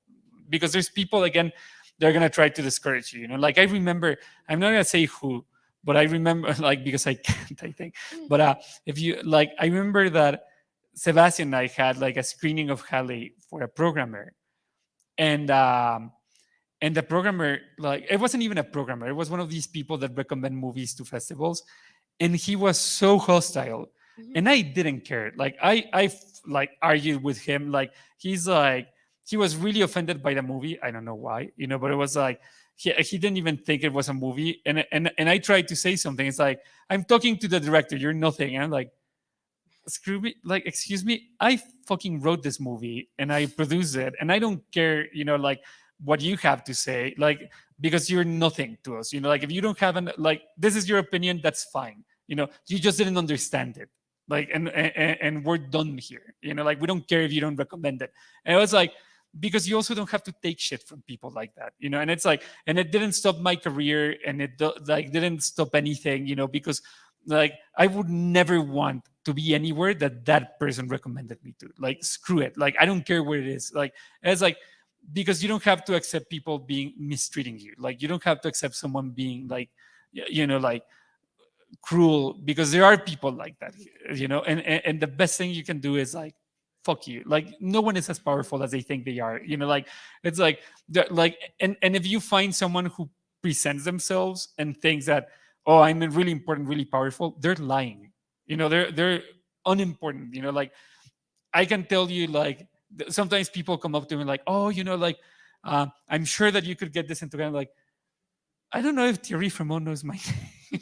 S2: because there's people, again, they're gonna try to discourage you. Like I remember, I'm not gonna say who, but I remember, like, because I can't, I think, but if you like, I remember that Sebastian and I had like a screening of Halle for a programmer, and the programmer, like, it wasn't even a programmer, it was one of these people that recommend movies to festivals, and he was so hostile, and I didn't care. Like I like argued with him, like he was really offended by the movie. I don't know why, but it was like he didn't even think it was a movie, and I tried to say something. It's like, I'm talking to the director, you're nothing. And I'm like, screw me, like, excuse me, I fucking wrote this movie and I produced it, and I don't care, like what you have to say, like, because you're nothing to us. Like if you don't have like, this is your opinion, that's fine. You just didn't understand it. Like, and we're done here. Like, we don't care if you don't recommend it. And it was like, because you also don't have to take shit from people like that. And it's like, and it didn't stop my career, and it like didn't stop anything, because like I would never want to be anywhere that person recommended me to. Like, screw it. Like, I don't care where it is. Like, it's like, because you don't have to accept people being mistreating you. Like, you don't have to accept someone being like, like cruel, because there are people like that, and the best thing you can do is like, fuck you. Like, no one is as powerful as they think they are. Like, it's like, and if you find someone who presents themselves and thinks that, oh, I'm really important, really powerful, they're lying. They're unimportant. Like, I can tell you, like, sometimes people come up to me like, oh, like, I'm sure that you could get this into. Like, I don't know if Thierry Fremont knows my name.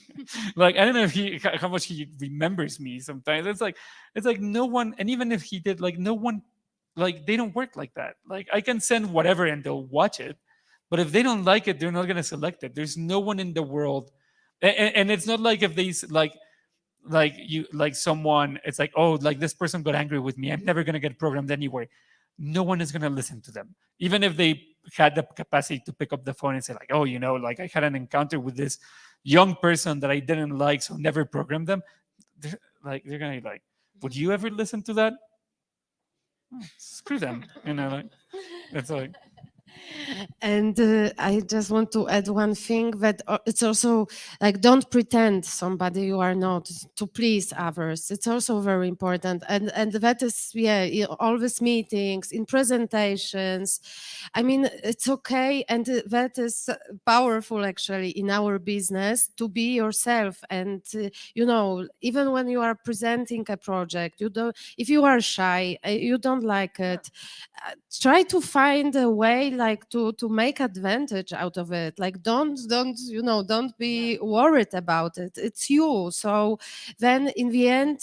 S2: Like, I don't know if how much he remembers me. Sometimes it's like no one, and even if he did, like, no one, like, they don't work like that. Like, I can send whatever and they'll watch it, but if they don't like it, they're not gonna select it. There's no one in the world, and it's not like if they like you, like someone, it's like, oh, like, this person got angry with me, I'm never gonna get programmed anyway. no one is going to listen to them. Even if they had the capacity to pick up the phone and say like, oh, you know, like I had an encounter with this young person that I didn't like, so never program them. They're going to be like, would you ever listen to that? Oh, screw them. You know, like, that's like.
S3: And I just want to add one thing, that it's also like, don't pretend somebody you are not to please others. It's also very important. And that is, yeah, always meetings, in presentations. I mean, it's okay. And that is powerful actually in our business, to be yourself. And, you know, even when you are presenting a project, if you are shy, you don't like it, try to find a way like to make advantage out of it. Like don't be worried about it. It's you. So then in the end,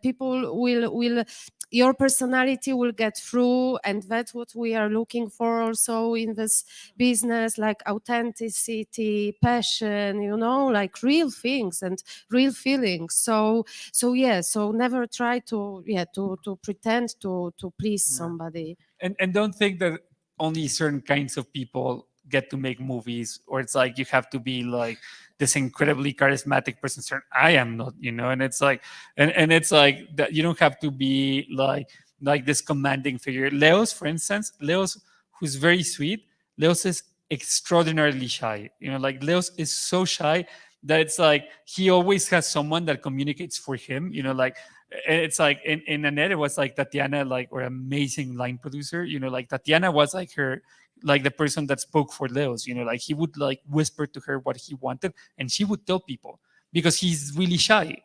S3: people will your personality will get through, and that's what we are looking for also in this business, like authenticity, passion, like real things and real feelings. So never try to pretend to please somebody.
S2: And don't think that only certain kinds of people get to make movies, or it's like you have to be like this incredibly charismatic person. I am not, and it's like, and it's like that you don't have to be like this commanding figure. Leos, for instance, who's very sweet. Leos is extraordinarily shy. Like Leos is so shy that it's like he always has someone that communicates for him. Like it's like in Annette, it was like Tatiana, like, or amazing line producer. Like Tatiana was like her, like the person that spoke for Leos. Like he would like whisper to her what he wanted, and she would tell people because he's really shy.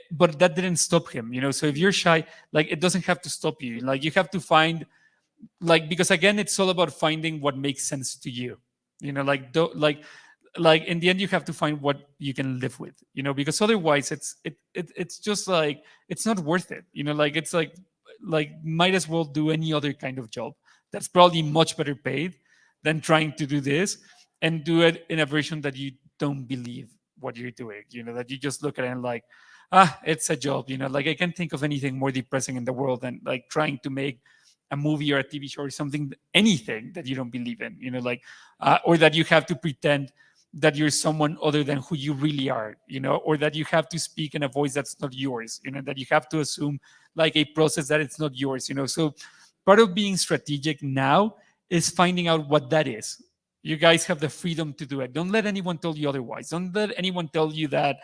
S2: But that didn't stop him. So if you're shy, like it doesn't have to stop you. Like you have to find, like, because again, it's all about finding what makes sense to you. Like in the end, you have to find what you can live with, because otherwise it's just like, it's not worth it. Like it's like might as well do any other kind of job that's probably much better paid than trying to do this and do it in a version that you don't believe what you're doing, that you just look at it and like, it's a job, like I can't think of anything more depressing in the world than like trying to make a movie or a TV show or something, anything that you don't believe in, or that you have to pretend that you're someone other than who you really are, or that you have to speak in a voice that's not yours, that you have to assume like a process that it's not yours, So part of being strategic now is finding out what that is. You guys have the freedom to do it. Don't let anyone tell you otherwise. Don't let anyone tell you that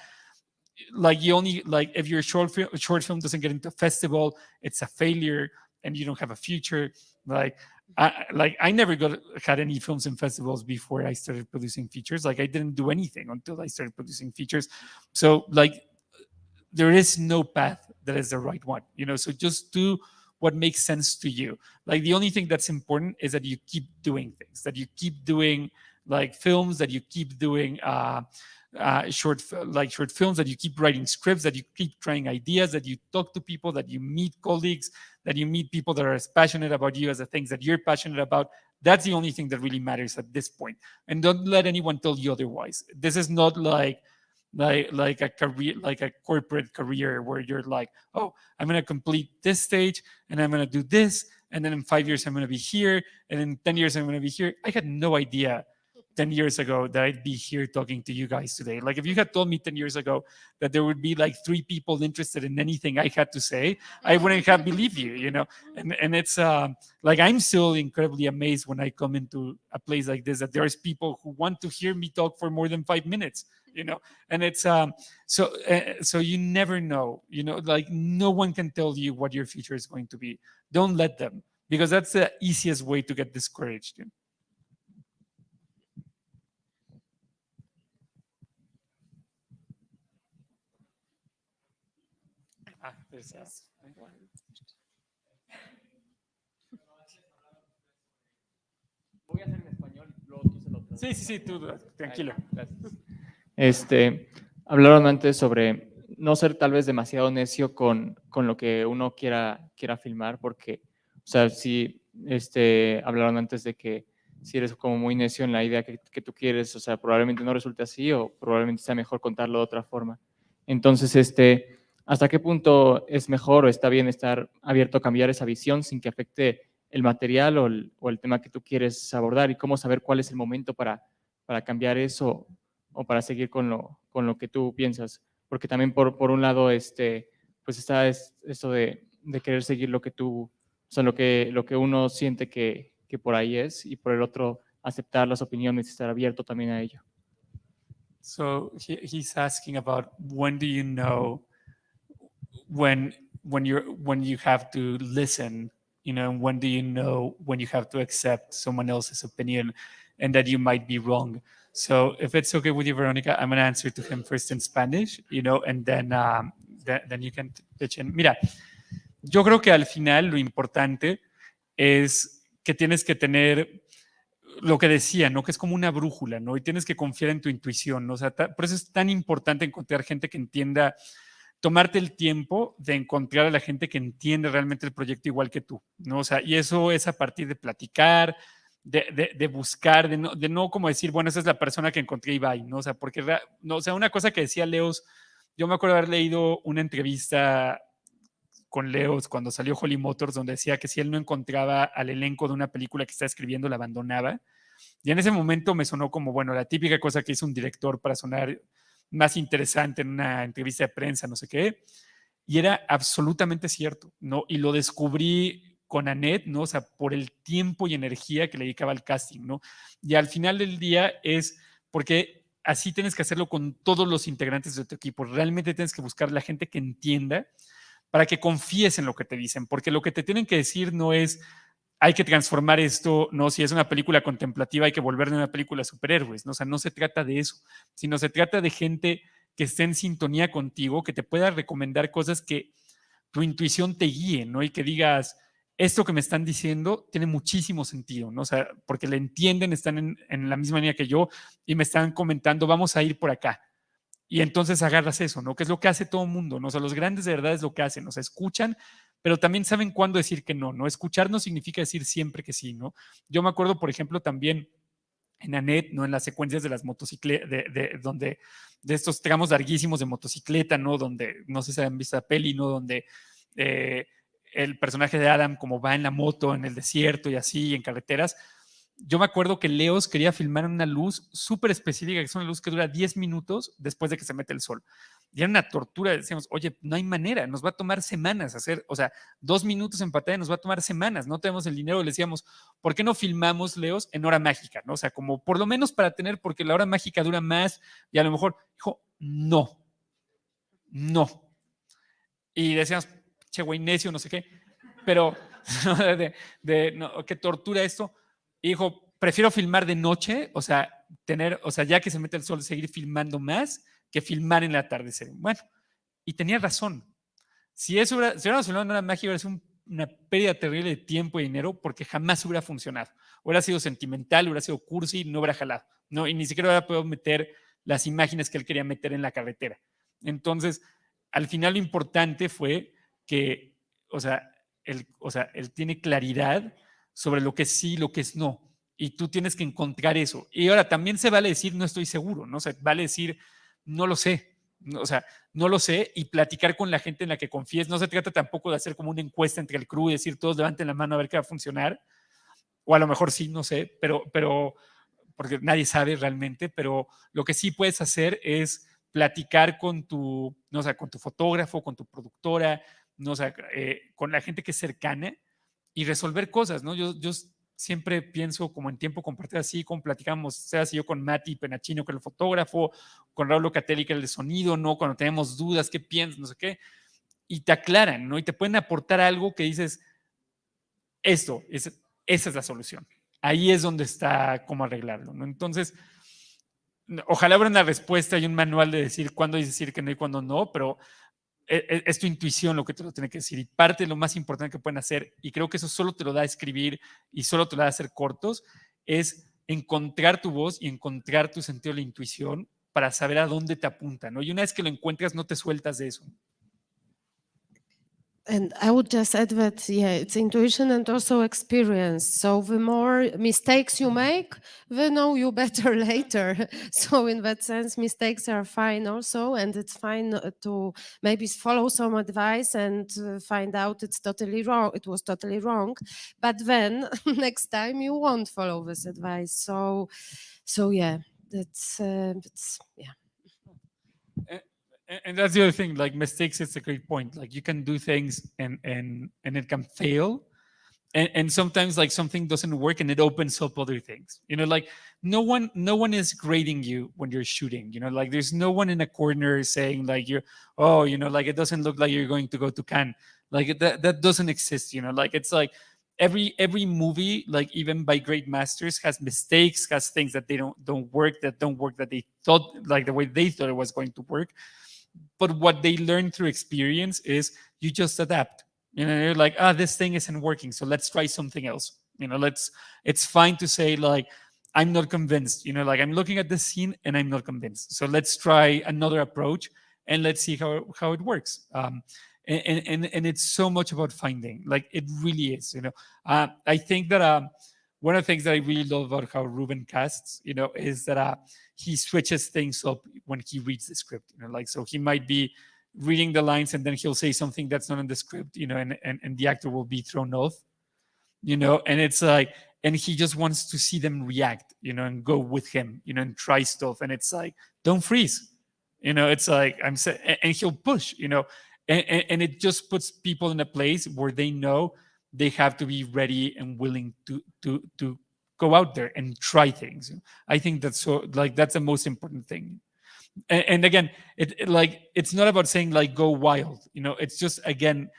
S2: like you only, like if your short film doesn't get into a festival, it's a failure and you don't have a future. I never had any films in festivals before I started producing features. Like I didn't do anything until I started producing features. So like there is no path that is the right one, so just do what makes sense to you. Like the only thing that's important is that you keep doing things, that you keep doing like films, that you keep doing short films, that you keep writing scripts, that you keep trying ideas, that you talk to people, that you meet colleagues, that you meet people that are as passionate about you as the things that you're passionate about. That's the only thing that really matters at this point. And don't let anyone tell you otherwise. This is not like a career, like a corporate career where you're like, oh, I'm going to complete this stage and I'm going to do this. And then in 5 years, I'm going to be here. And in 10 years, I'm going to be here. I had no idea 10 years ago that I'd be here talking to you guys today. Like if you had told me 10 years ago that there would be like 3 people interested in anything I had to say, I wouldn't have believed you, And it's like, I'm still incredibly amazed when I come into a place like this, that there's people who want to hear me talk for more than 5 minutes, and it's so you never know, like no one can tell you what your future is going to be. Don't let them, because that's the easiest way to get discouraged.
S7: Voy a hacer en español y luego tú se lo traduces.
S2: Sí, tú, tranquilo.
S7: Hablaron antes sobre no ser tal vez demasiado necio con lo que uno quiera filmar, porque, o sea, si hablaron antes de que si eres como muy necio en la idea que tú quieres, o sea, probablemente no resulte así o probablemente sea mejor contarlo de otra forma. Entonces, ¿hasta qué punto es mejor o está bien estar abierto a cambiar esa visión sin que afecte el material o el tema que tú quieres abordar? Y cómo saber cuál es el momento para cambiar eso o para seguir con lo que tú piensas. Porque también por un lado, pues está esto de querer seguir lo que tú, o sea, lo que uno siente que por ahí es, y por el otro aceptar las opiniones y estar abierto también a ello.
S2: So he's asking about when do you know when you have to listen, you know, and when do you know when you have to accept someone else's opinion and that you might be wrong. So if it's okay with you, Veronica, I'm going to answer to him first in Spanish, you know, and then then you can pitch in. Mira, yo creo que al final lo importante es que tienes que tener lo que decía, ¿no? Que es como una brújula, ¿no? Y tienes que confiar en tu intuición, ¿no? O sea, por eso es tan importante encontrar gente que entienda, tomarte el tiempo de encontrar a la gente que entiende realmente el proyecto igual que tú, ¿no? O sea, y eso es a partir de platicar, de buscar, de no como decir, bueno, esa es la persona que encontré y bye, ¿no? O sea, porque, no, o sea, una cosa que decía Leos, yo me acuerdo haber leído una entrevista con Leos cuando salió Holly Motors, donde decía que si él no encontraba al elenco de una película que está escribiendo, la abandonaba. Y en ese momento me sonó como, bueno, la típica cosa que hizo un director para sonar más interesante en una entrevista de prensa, no sé qué. Y era absolutamente cierto, ¿no? Y lo descubrí con Annette, ¿no? O sea, por el tiempo y energía que le dedicaba al casting, ¿no? Y al final del día es porque así tienes que hacerlo con todos los integrantes de tu equipo. Realmente tienes que buscar la gente que entienda para que confíes en lo que te dicen, porque lo que te tienen que decir no es hay que transformar esto, no, si es una película contemplativa hay que volverle una película de superhéroes, ¿no? O sea, no se trata de eso, sino se trata de gente que esté en sintonía contigo, que te pueda recomendar cosas que tu intuición te guíe, ¿no? Y que digas, esto que me están diciendo tiene muchísimo sentido, ¿no? O sea, porque le entienden, están en la misma línea que yo y me están comentando, vamos a ir por acá. Y entonces agarras eso, ¿no? Que es lo que hace todo el mundo, ¿no? O sea, los grandes de verdad es lo que hacen, o sea, escuchan, pero también saben cuándo decir que no, ¿no? Escuchar no significa decir siempre que sí, ¿no? Yo me acuerdo, por ejemplo, también en Annette, ¿no? En las secuencias de las motocicletas, donde, de estos tramos larguísimos de motocicleta, ¿no? Donde, no sé si han visto la peli, ¿no? Donde el personaje de Adam como va en la moto en el desierto y así, en carreteras. Yo me acuerdo que Leos quería filmar una luz súper específica, que es una luz que dura 10 minutos después de que se mete el sol. Y era una tortura, decíamos, oye, no hay manera, nos va a tomar semanas hacer, o sea, 2 minutos en pantalla nos va a tomar semanas, no tenemos el dinero. Le decíamos, ¿por qué no filmamos, Leos, en hora mágica? ¿No? O sea, como por lo menos para tener, porque la hora mágica dura más y a lo mejor, dijo, no. Y decíamos, che, güey, necio, no sé qué, pero no, qué tortura esto. Y dijo, prefiero filmar de noche, o sea, ya que se mete el sol, seguir filmando más que filmar en el atardecer. Bueno, y tenía razón. Si hubiéramos filmado en una magia, hubiera sido una pérdida terrible de tiempo y dinero porque jamás hubiera funcionado. Hubiera sido sentimental, hubiera sido cursi, no hubiera jalado. ¿No? Y ni siquiera hubiera podido meter las imágenes que él quería meter en la carretera. Entonces, al final lo importante fue que, él tiene claridad sobre lo que es sí y lo que es no. Y tú tienes que encontrar eso. Y ahora también se vale decir no estoy seguro, ¿no? O sea, vale decir no lo sé. No, o sea, no lo sé y platicar con la gente en la que confíes. No se trata tampoco de hacer como una encuesta entre el crew y decir todos levanten la mano a ver qué va a funcionar. O a lo mejor sí, no sé, pero porque nadie sabe realmente, pero lo que sí puedes hacer es platicar con tu, no, o sea, con tu fotógrafo, con tu productora, no, o sea, con la gente que es cercana y resolver cosas, ¿no? Yo siempre pienso como en tiempo compartido así, como platicamos, sea si yo con Mati Penachino, que es el fotógrafo, con Raúl Locatelli, que es el de sonido, ¿no? Cuando tenemos dudas, ¿qué piensas? No sé qué. Y te aclaran, ¿no? Y te pueden aportar algo que dices, esa es la solución. Ahí es donde está cómo arreglarlo, ¿no? Entonces, ojalá habrá una respuesta y un manual de decir cuándo decir que no y cuándo no, pero es tu intuición lo que te lo tiene que decir. Y parte de lo más importante que pueden hacer, y creo que eso solo te lo da escribir y solo te lo da hacer cortos, es encontrar tu voz y encontrar tu sentido de la intuición para saber a dónde te apunta, ¿no? Y una vez que lo encuentras, no te sueltas de eso.
S3: And I would just add that, yeah, it's intuition and also experience. So the more mistakes you make, the know you better later. So in that sense, mistakes are fine also, and it's fine to maybe follow some advice and find out it's totally wrong. It was totally wrong, but then next time you won't follow this advice. So yeah, that's yeah.
S2: And that's the other thing, like mistakes, it's a great point. Like you can do things and it can fail. And sometimes like something doesn't work and it opens up other things. You know, like no one is grading you when you're shooting. You know, like there's no one in a corner saying like like it doesn't look like you're going to go to Cannes. Like that doesn't exist, you know, like it's like every movie, like even by great masters, has mistakes, has things that they don't work, that they thought like the way they thought it was going to work. But what they learn through experience is you just adapt. You know, you're like, this thing isn't working, so let's try something else. You know, it's fine to say like, I'm not convinced. You know, like I'm looking at the scene and I'm not convinced. So let's try another approach and let's see how it works. And it's so much about finding, like it really is. You know, I think that one of the things that I really love about how Ruben casts, you know, is that he switches things up when he reads the script. You know, like so he might be reading the lines and then he'll say something that's not in the script, you know, and the actor will be thrown off, you know, and it's like, and he just wants to see them react, you know, and go with him, you know, and try stuff. And it's like, don't freeze, you know, it's like, and he'll push, you know, and it just puts people in a place where they know they have to be ready and willing to go out there and try things. I think that's so, like, that's the most important thing. And again, it's not about saying like go wild, you know, it's just, again,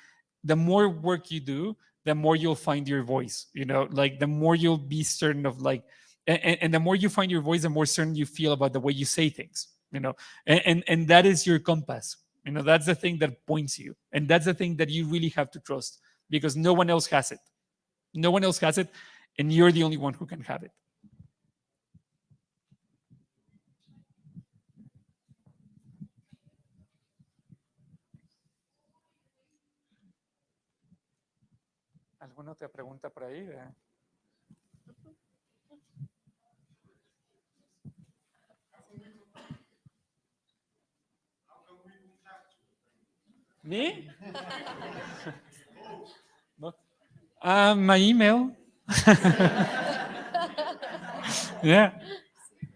S2: the more work you do, the more you'll find your voice, you know, like the more you'll be certain of like, and the more you find your voice, the more certain you feel about the way you say things, you know, and that is your compass, you know, that's the thing that points you, and that's the thing that you really have to trust, because no one else has it. No one else has it, and you're the only one who can have it. ¿Alguna otra pregunta por ahí? Me? My email. Yeah.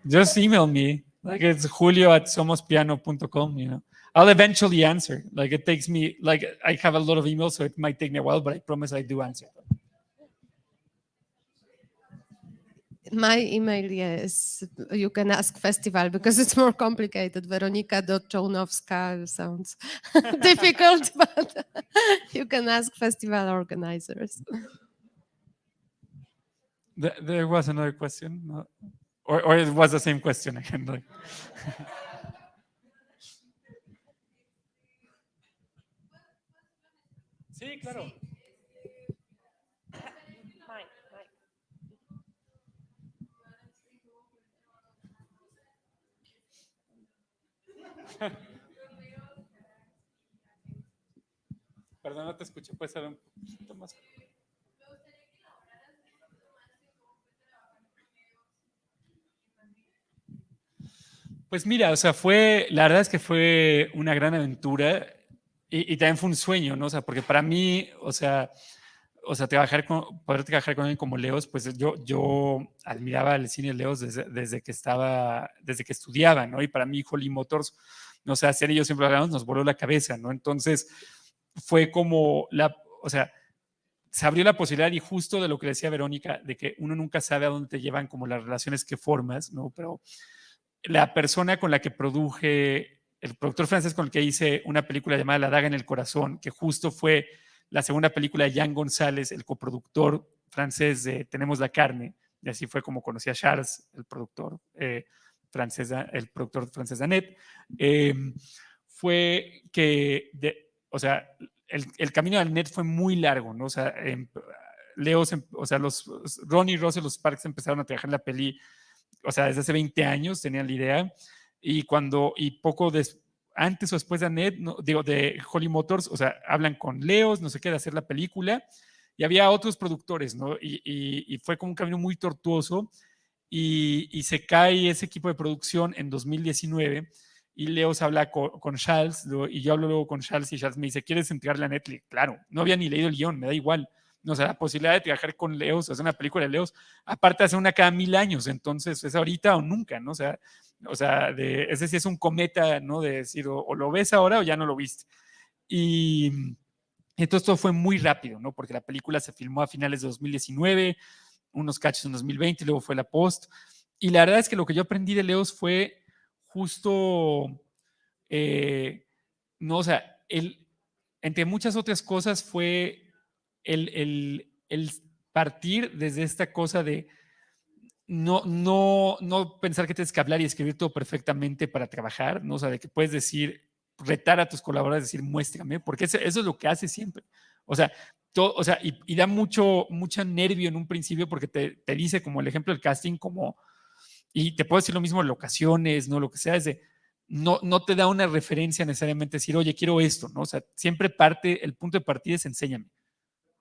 S2: Just email me. Like it's julio@somospiano.com, you know. I'll eventually answer. Like it takes me, like I have a lot of emails, so it might take me a while, but I promise I do answer.
S3: My email, yes, you can ask festival because it's more complicated. Weronika.Czolnowska sounds difficult, but you can ask festival organizers.
S2: There was another question, or it was the same question again. Like. Sí, claro. Sí. Perdón, no te escuché. Puedes hablar un poquito más. Pues mira, o sea, la verdad es que fue una gran aventura y también fue un sueño, ¿no? O sea, porque para mí, o sea, poder trabajar con él como Leos, pues yo admiraba el cine de Leos desde que estudiaba, ¿no? Y para mí, Holly Motors, o sea, Ciara y yo siempre hablamos, nos voló la cabeza, ¿no? Entonces, fue como o sea, se abrió la posibilidad, y justo de lo que decía Weronika, de que uno nunca sabe a dónde te llevan como las relaciones que formas, ¿no? Pero la persona con la que produje, el productor francés con el que hice una película llamada La daga en el corazón, que justo fue la segunda película de Jean González, el coproductor francés de Tenemos la carne, y así fue como conocí a Charles, el productor francés de Annette, fue que, o sea, el camino de Annette fue muy largo, ¿no? O sea, o sea, Ronnie Ross y los Sparks empezaron a trabajar en la peli, o sea, desde hace 20 años tenían la idea, y antes o después de Annette, no, digo, de Holly Motors, o sea, hablan con Leos, no sé qué, de hacer la película, y había otros productores, ¿no? Y fue como un camino muy tortuoso, y se cae ese equipo de producción en 2019, y Leos habla con Charles, y yo hablo luego con Charles, y Charles me dice, ¿quieres entregarle a Netflix? Claro, no había ni leído el guión, me da igual. O sea, la posibilidad de trabajar con Leos, hacer una película de Leos, aparte de hacer una cada 1000 años, entonces es ahorita o nunca, ¿no? O sea ese sí es un cometa, ¿no? De decir, o lo ves ahora o ya no lo viste. Y entonces todo fue muy rápido, ¿no? Porque la película se filmó a finales de 2019, unos cachos en 2020, y luego fue la post. Y la verdad es que lo que yo aprendí de Leos fue justo, no, o sea, entre muchas otras cosas fue el partir desde esta cosa de no pensar que tienes que hablar y escribir todo perfectamente para trabajar, ¿no? O sea, de que puedes decir, retar a tus colaboradores, decir, muéstrame, porque eso es lo que hace siempre. O sea, y da mucho nervio en un principio porque te dice, como el ejemplo del casting, como, y te puedo decir lo mismo en locaciones, ¿no? Lo que sea, es de, no te da una referencia necesariamente decir, oye, quiero esto, ¿no? O sea, siempre el punto de partida es enséñame,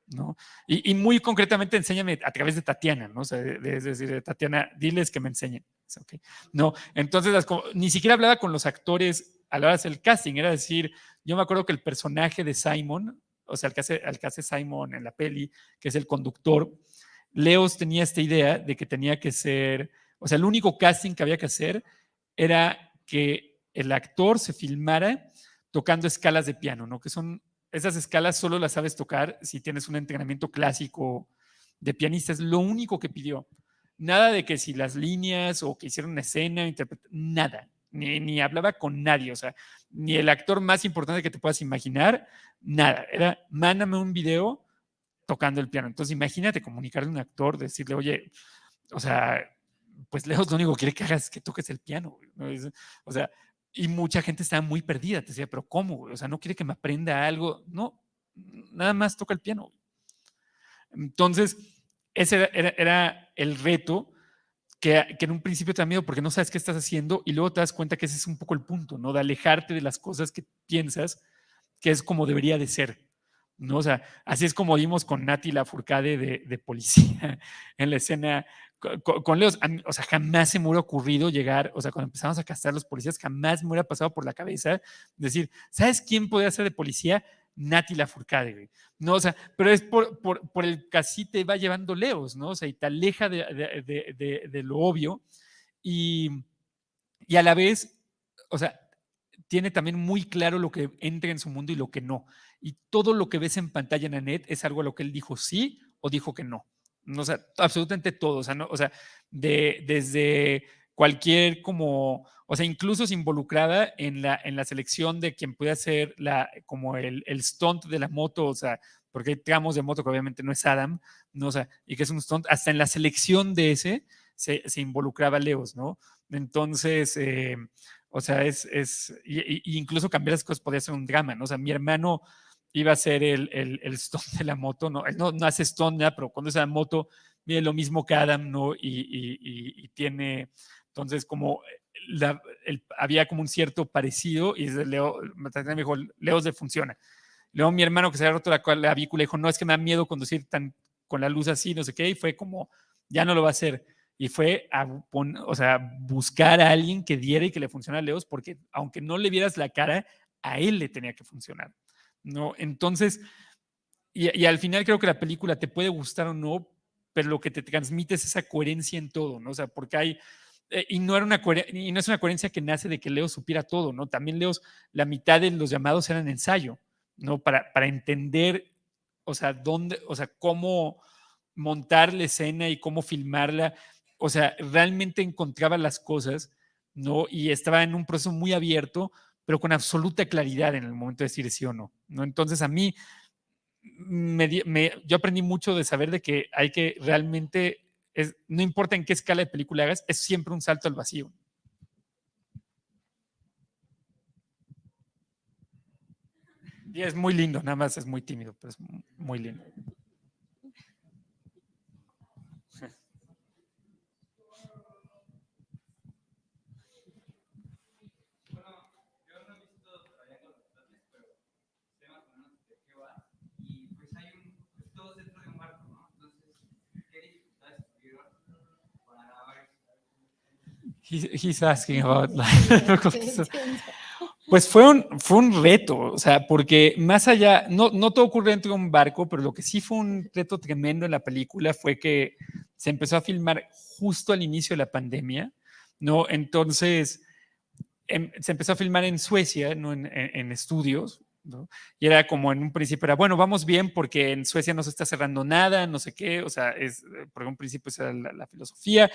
S2: ¿no? Y muy concretamente enséñame a través de Tatiana, ¿no? O sea, es decir, Tatiana, diles que me enseñen. Okay. No, entonces ni siquiera hablaba con los actores a la hora de hacer el casting, era decir, yo me acuerdo que el personaje de Simon, o sea, el que hace Simon en la peli, que es el conductor, Leos tenía esta idea de que tenía que ser, o sea, el único casting que había que hacer era que el actor se filmara tocando escalas de piano, ¿no? Que son esas escalas solo las sabes tocar si tienes un entrenamiento clásico de pianista. Es lo único que pidió. Nada de que si las líneas o que hicieron una escena, nada. Ni hablaba con nadie. O sea, ni el actor más importante que te puedas imaginar, nada. Era, mándame un video tocando el piano. Entonces, imagínate comunicarle a un actor, decirle, oye, o sea, pues Leos lo único que quiere que hagas es que toques el piano. ¿No? O sea, y mucha gente estaba muy perdida. Te decía, pero ¿cómo? O sea, no quiere que me aprenda algo. No, nada más toca el piano. Entonces, ese era el reto que en un principio te da miedo porque no sabes qué estás haciendo y luego te das cuenta que ese es un poco el punto, ¿no? De alejarte de las cosas que piensas que es como debería de ser. ¿No? O sea, así es como vimos con Nati Lafourcade de policía en la escena con Leos. O sea, jamás se me hubiera ocurrido llegar, o sea, cuando empezamos a castrar a los policías, jamás me hubiera pasado por la cabeza decir, ¿sabes quién podría ser de policía? Nati Lafourcade, güey. No, o sea, pero es por el que así te va llevando Leos, ¿no? O sea, y te aleja de lo obvio y a la vez, o sea, tiene también muy claro lo que entra en su mundo y lo que no. Y todo lo que ves en pantalla en Annette es algo a lo que él dijo sí o dijo que no. O sea, absolutamente todo. O sea, no, o sea desde cualquier como, o sea, incluso es involucrada en la selección de quien puede hacer como el stunt de la moto, o sea, porque hay tramos de moto que obviamente no es Adam, ¿no? O sea, y que es un stunt, hasta en la selección de ese se involucraba Leos, ¿no? Entonces, o sea, y incluso cambiar las cosas podría ser un drama, ¿no? O sea, mi hermano iba a hacer el stunt de la moto, no, él no hace stunt, ¿no? Pero cuando es la moto, mide lo mismo que Adam, ¿no? Y tiene, entonces, como había como un cierto parecido, y Leo me dijo, Leo se funciona. Luego mi hermano que se había roto la clavícula dijo, no, es que me da miedo conducir con la luz así, no sé qué, y fue como, ya no lo va a hacer. Y fue o sea, buscar a alguien que diera y que le funcionara a Leos, porque aunque no le vieras la cara, a él le tenía que funcionar. ¿No? Entonces, y al final creo que la película te puede gustar o no, pero lo que te transmite es esa coherencia en todo, ¿no? O sea, porque hay, y no es una coherencia que nace de que Leos supiera todo, ¿no? También Leos, la mitad de los llamados eran ensayo, ¿no? Para entender, o sea, o sea, cómo montar la escena y cómo filmarla, o sea, realmente encontraba las cosas, ¿no? Y estaba en un proceso muy abierto, pero con absoluta claridad en el momento de decir sí o no, ¿no? Entonces a mí, yo aprendí mucho de saber de que hay que realmente, no importa en qué escala de película hagas, es siempre un salto al vacío. Y es muy lindo, nada más es muy tímido, pero es muy lindo. He's asking about pues fue un reto, o sea, porque más allá, no todo ocurre dentro de un barco, pero lo que sí fue un reto tremendo en la película fue que se empezó a filmar justo al inicio de la pandemia, ¿no? Entonces, se empezó a filmar en Suecia, ¿no? En estudios, ¿no? Y era como en un principio era, bueno, vamos bien porque en Suecia no se está cerrando nada, no sé qué, o sea, por un principio esa era la filosofía,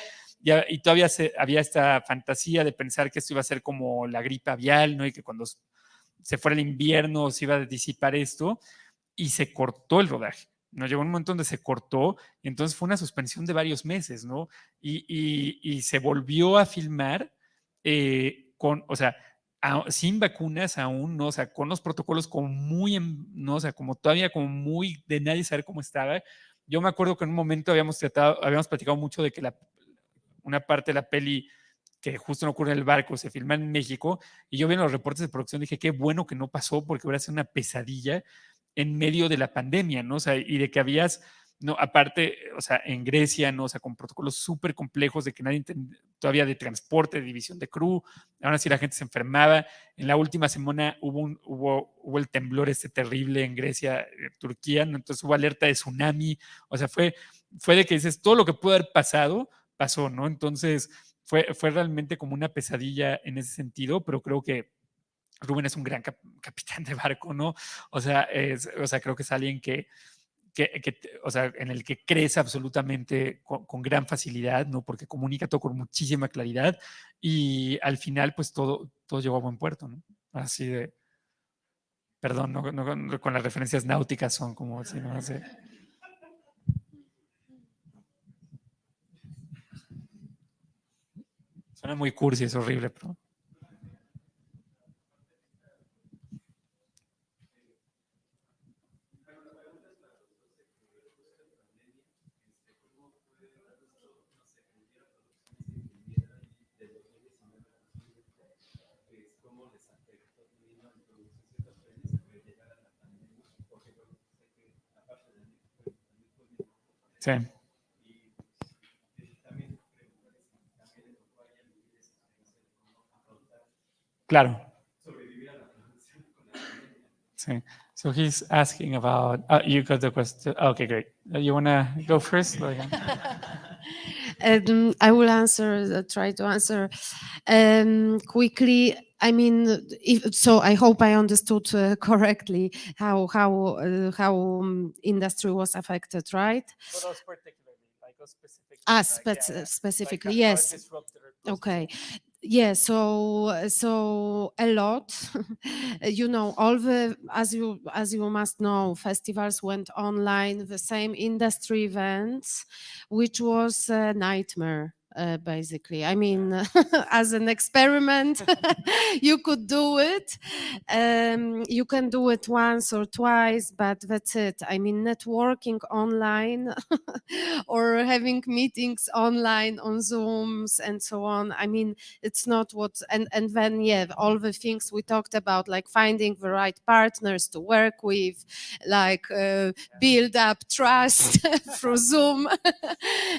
S2: y todavía había esta fantasía de pensar que esto iba a ser como la gripe aviar, ¿no? Y que cuando se fuera el invierno se iba a disipar esto, y se cortó el rodaje. Nos llegó un momento donde se cortó, y entonces fue una suspensión de varios meses, ¿no? Y se volvió a filmar o sea, sin vacunas aún, ¿no? O sea, con los protocolos como muy, ¿no? O sea, como todavía como muy de nadie saber cómo estaba. Yo me acuerdo que en un momento habíamos platicado mucho de que una parte de la peli que justo no ocurre en el barco, se filma en México, y yo vi en los reportes de producción, dije, qué bueno que no pasó, porque hubiera sido una pesadilla en medio de la pandemia, ¿no? O sea, y de que habías, no, aparte, o sea, en Grecia, ¿no? O sea, con protocolos súper complejos de que nadie todavía de transporte, de división de crew, aún así la gente se enfermaba. En la última semana hubo el temblor este terrible en Grecia, Turquía, ¿no? Entonces hubo alerta de tsunami, o sea, fue de que dices, todo lo que pudo haber pasado, pasó, ¿no? Entonces fue realmente como una pesadilla en ese sentido, pero creo que Rubén es un gran capitán de barco, ¿no? O sea, creo que es alguien o sea, en el que crees absolutamente con gran facilidad, ¿no? Porque comunica todo con muchísima claridad, y al final, pues todo llegó a buen puerto, ¿no? Así de, perdón, no, con las referencias náuticas son como así, ¿no? Así. Suena muy cursi, es horrible, pero... Sí. Claro. Sí. So he's asking about, you got the question. Okay, great. You want to go first?
S3: I will answer, try to answer quickly. I mean, so I hope I understood correctly how industry was affected, right? Specifically, yes. Okay. Yeah, so a lot. You know, all the, as you must know, festivals went online, the same industry events, which was a nightmare. Basically, I mean, as an experiment, you could do it. You can do it once or twice, but that's it. I mean, networking online or having meetings online on Zooms and so on. I mean, it's not what, and then, yeah, all the things we talked about, like finding the right partners to work with, like build up trust through Zoom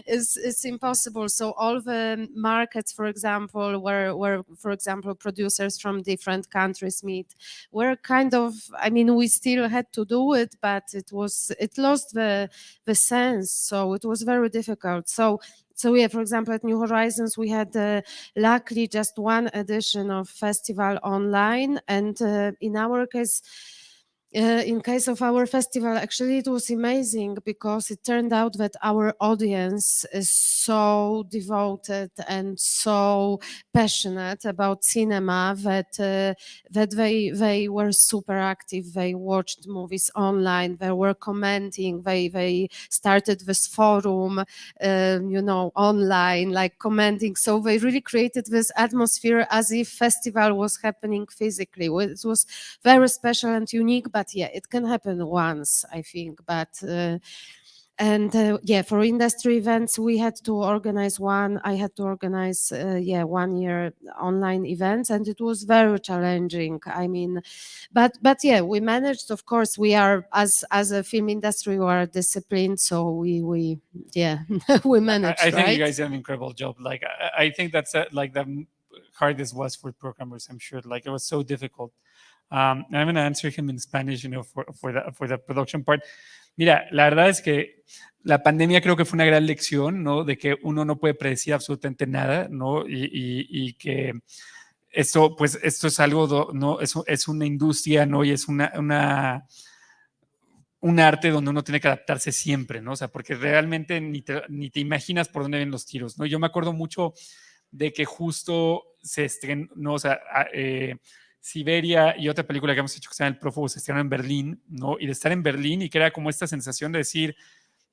S3: is impossible. So all the markets, for example, where for example producers from different countries meet, were kind of, I mean, we still had to do it, but it lost the sense. So it was very difficult. So yeah, for example, at New Horizons, we had luckily just one edition of festival online, and in our case, in case of our festival, actually it was amazing because it turned out that our audience is so devoted and so passionate about cinema that they were super active. They watched movies online. They were commenting. They started this forum, you know, online, like commenting. So they really created this atmosphere as if festival was happening physically. It was very special and unique. But yeah, it can happen once, I think. But And yeah, for industry events, we had to organize one. I had to organize 1 year online events, and it was very challenging. I mean, but yeah, we managed. Of course, we are as a film industry, we are disciplined, so we yeah we managed.
S2: I think
S3: right?
S2: you guys did an incredible job. Like I think that's like the hardest was for programmers. I'm sure. Like it was so difficult. I'm going to answer him in Spanish, for the production part. Mira, la verdad es que la pandemia creo que fue una gran lección, ¿no? De que uno no puede predecir absolutamente nada, ¿no? Y que esto, pues, esto es algo, ¿no? Es una industria, ¿no? Y es un arte donde uno tiene que adaptarse siempre, ¿no? O sea, porque realmente ni te imaginas por dónde ven los tiros, ¿no? Yo me acuerdo mucho de que justo se estrenó, ¿no? O sea, Siberia y otra película que hemos hecho que se llama El Prófugo se estrenó en Berlín, ¿no? Y de estar en Berlín y que era como esta sensación de decir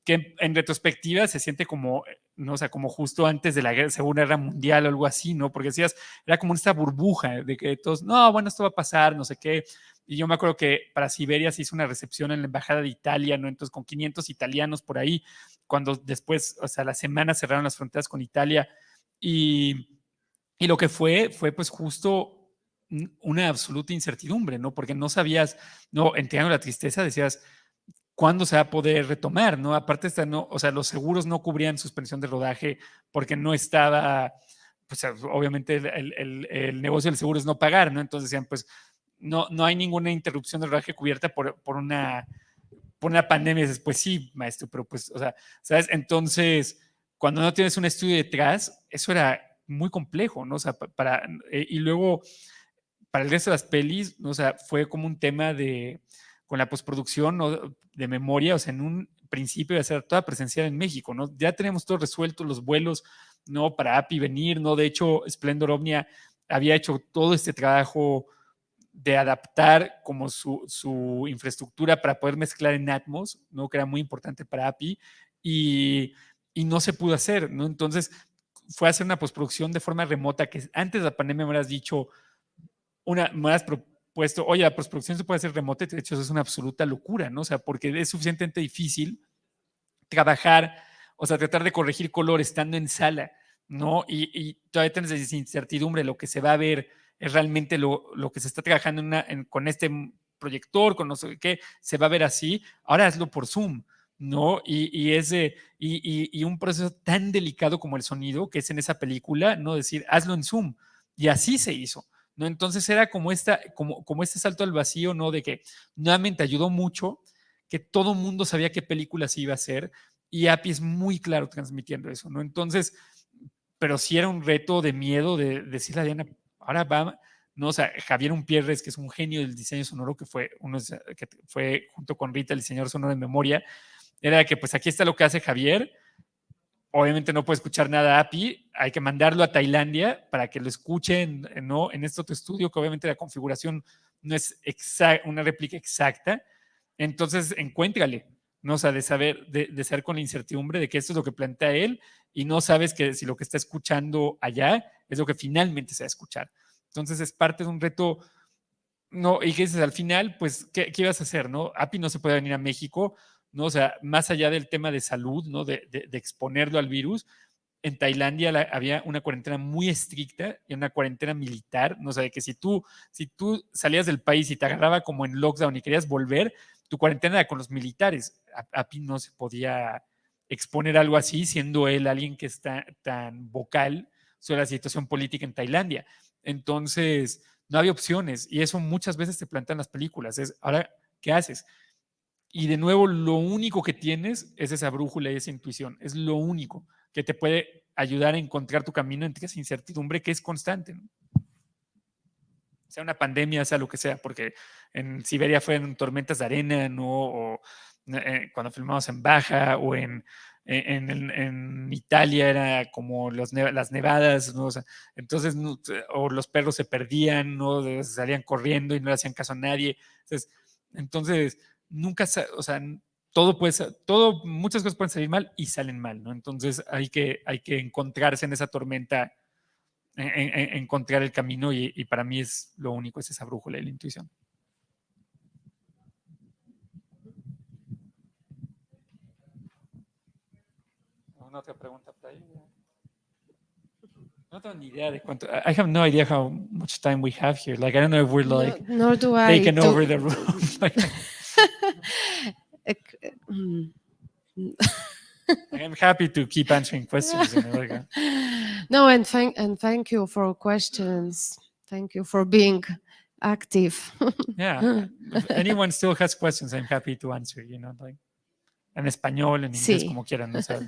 S2: que en retrospectiva se siente como, ¿no? O sea, como justo antes de la Segunda Guerra Mundial o algo así, ¿no? Porque decías, era como esta burbuja de que todos, no, bueno, esto va a pasar, no sé qué. Y yo me acuerdo que para Siberia se hizo una recepción en la Embajada de Italia, ¿no? Entonces con 500 italianos por ahí, cuando después, o sea, la semana cerraron las fronteras con Italia y lo que fue pues justo una absoluta incertidumbre, ¿no? Porque no sabías, no, entiendo la tristeza, decías, ¿cuándo se va a poder retomar, no? Aparte, no, o sea, los seguros no cubrían suspensión de rodaje porque no estaba, pues obviamente el negocio del seguro es no pagar, ¿no? Entonces decían, pues no hay ninguna interrupción de rodaje cubierta por una pandemia. Y dices, pues sí, maestro, pero pues, o sea, ¿sabes? Entonces, cuando no tienes un estudio detrás, eso era muy complejo, ¿no? O sea, y luego para el resto de las pelis, o sea, fue como un tema con la postproducción, ¿no? De memoria, o sea, en un principio iba a ser toda presencial en México, ¿no? Ya tenemos todo resuelto, los vuelos, ¿no? Para API venir, ¿no? De hecho, Splendor Omnia había hecho todo este trabajo de adaptar como su infraestructura para poder mezclar en Atmos, ¿no? Que era muy importante para API, y no se pudo hacer, ¿no? Entonces, fue a hacer una postproducción de forma remota, que antes de la pandemia me hubieras dicho, me hubieras propuesto, oye, la postproducción se puede hacer remota, y de hecho eso es una absoluta locura, ¿no? O sea, porque es suficientemente difícil trabajar, o sea, tratar de corregir color estando en sala, ¿no? Y todavía tienes esa incertidumbre, lo que se va a ver es realmente lo que se está trabajando con este proyector, con no sé qué, se va a ver así, ahora hazlo por Zoom, ¿no? Y un proceso tan delicado como el sonido, que es en esa película, ¿no? Decir, hazlo en Zoom. Y así se hizo, ¿no? Entonces era como este salto al vacío, ¿no? De que nuevamente ayudó mucho, que todo mundo sabía qué película se iba a hacer, y API es muy claro transmitiendo eso, ¿no? Entonces, pero sí era un reto de miedo de decirle a Diana, ahora va, ¿no? O sea, Javier Umpierres, que es un genio del diseño sonoro, que fue junto con Rita el diseñador sonoro de memoria, era que pues aquí está lo que hace Javier, obviamente no puede escuchar nada API, hay que mandarlo a Tailandia para que lo escuchen, ¿no? En este otro estudio, que obviamente la configuración no es una réplica exacta, entonces encuéntrale, ¿no? O sea, de ser con la incertidumbre de que esto es lo que plantea él, y no sabes que si lo que está escuchando allá es lo que finalmente se va a escuchar. Entonces es parte de un reto, ¿no? Y que dices, al final, pues, ¿qué ibas a hacer, no? API no se puede venir a México, ¿no? O sea, más allá del tema de salud, ¿no? De exponerlo al virus, en Tailandia había una cuarentena muy estricta y una cuarentena militar, ¿no? O sea, que si tú salías del país y te agarraba como en lockdown y querías volver, tu cuarentena era con los militares. API no se podía exponer algo así, siendo él alguien que está tan vocal sobre la situación política en Tailandia. Entonces, no había opciones, y eso muchas veces te plantean las películas, es, ahora, ¿qué haces? Y de nuevo, lo único que tienes es esa brújula y esa intuición, es lo único que te puede ayudar a encontrar tu camino entre esa incertidumbre que es constante, ¿no? Sea una pandemia, sea lo que sea, porque en Siberia fueron tormentas de arena, ¿no? O cuando filmamos en Baja, o en Italia era como las nevadas, ¿no? O sea, entonces, o los perros se perdían, ¿no? Salían corriendo y no le hacían caso a nadie. Entonces nunca, o sea, muchas cosas pueden salir mal y salen mal, ¿no? Entonces hay que encontrarse en esa tormenta, encontrar el camino, y para mí es lo único, es esa brújula y la intuición. ¿Alguna otra pregunta por ahí? No tengo ni idea de cuánto. I have no idea how much time we have here. Like, I don't know if we're like
S3: Nor do I.
S2: taking over the room. I'm happy to keep answering questions.
S3: No, and thank you for questions. Thank you for being active.
S2: Yeah, if anyone still has questions, I'm happy to answer, like en español, en inglés,
S3: Sí.
S2: como quieran, o sea.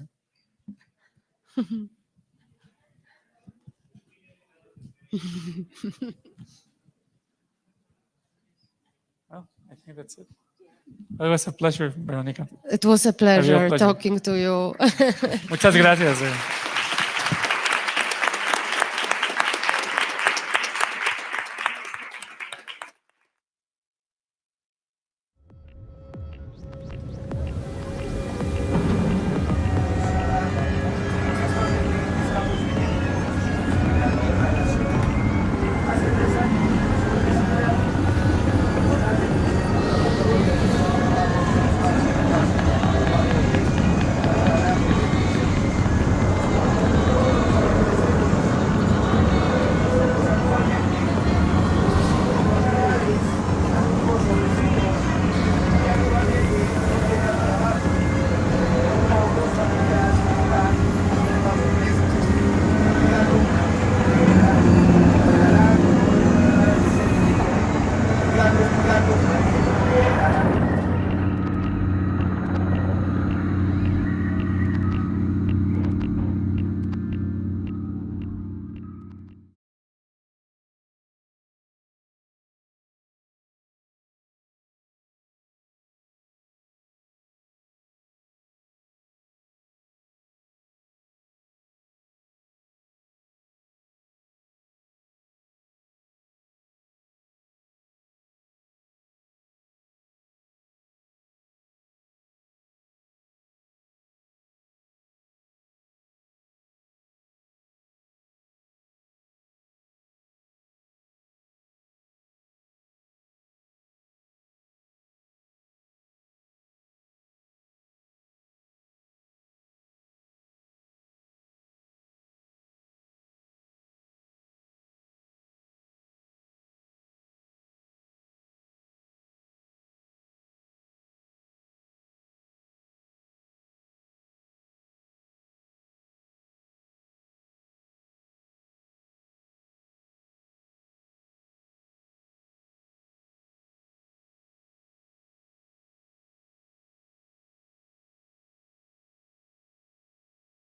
S2: Oh, I think that's it. It was a pleasure, Weronika.
S3: It was a pleasure
S2: pleasure.
S3: talking to you.
S2: Muchas gracias.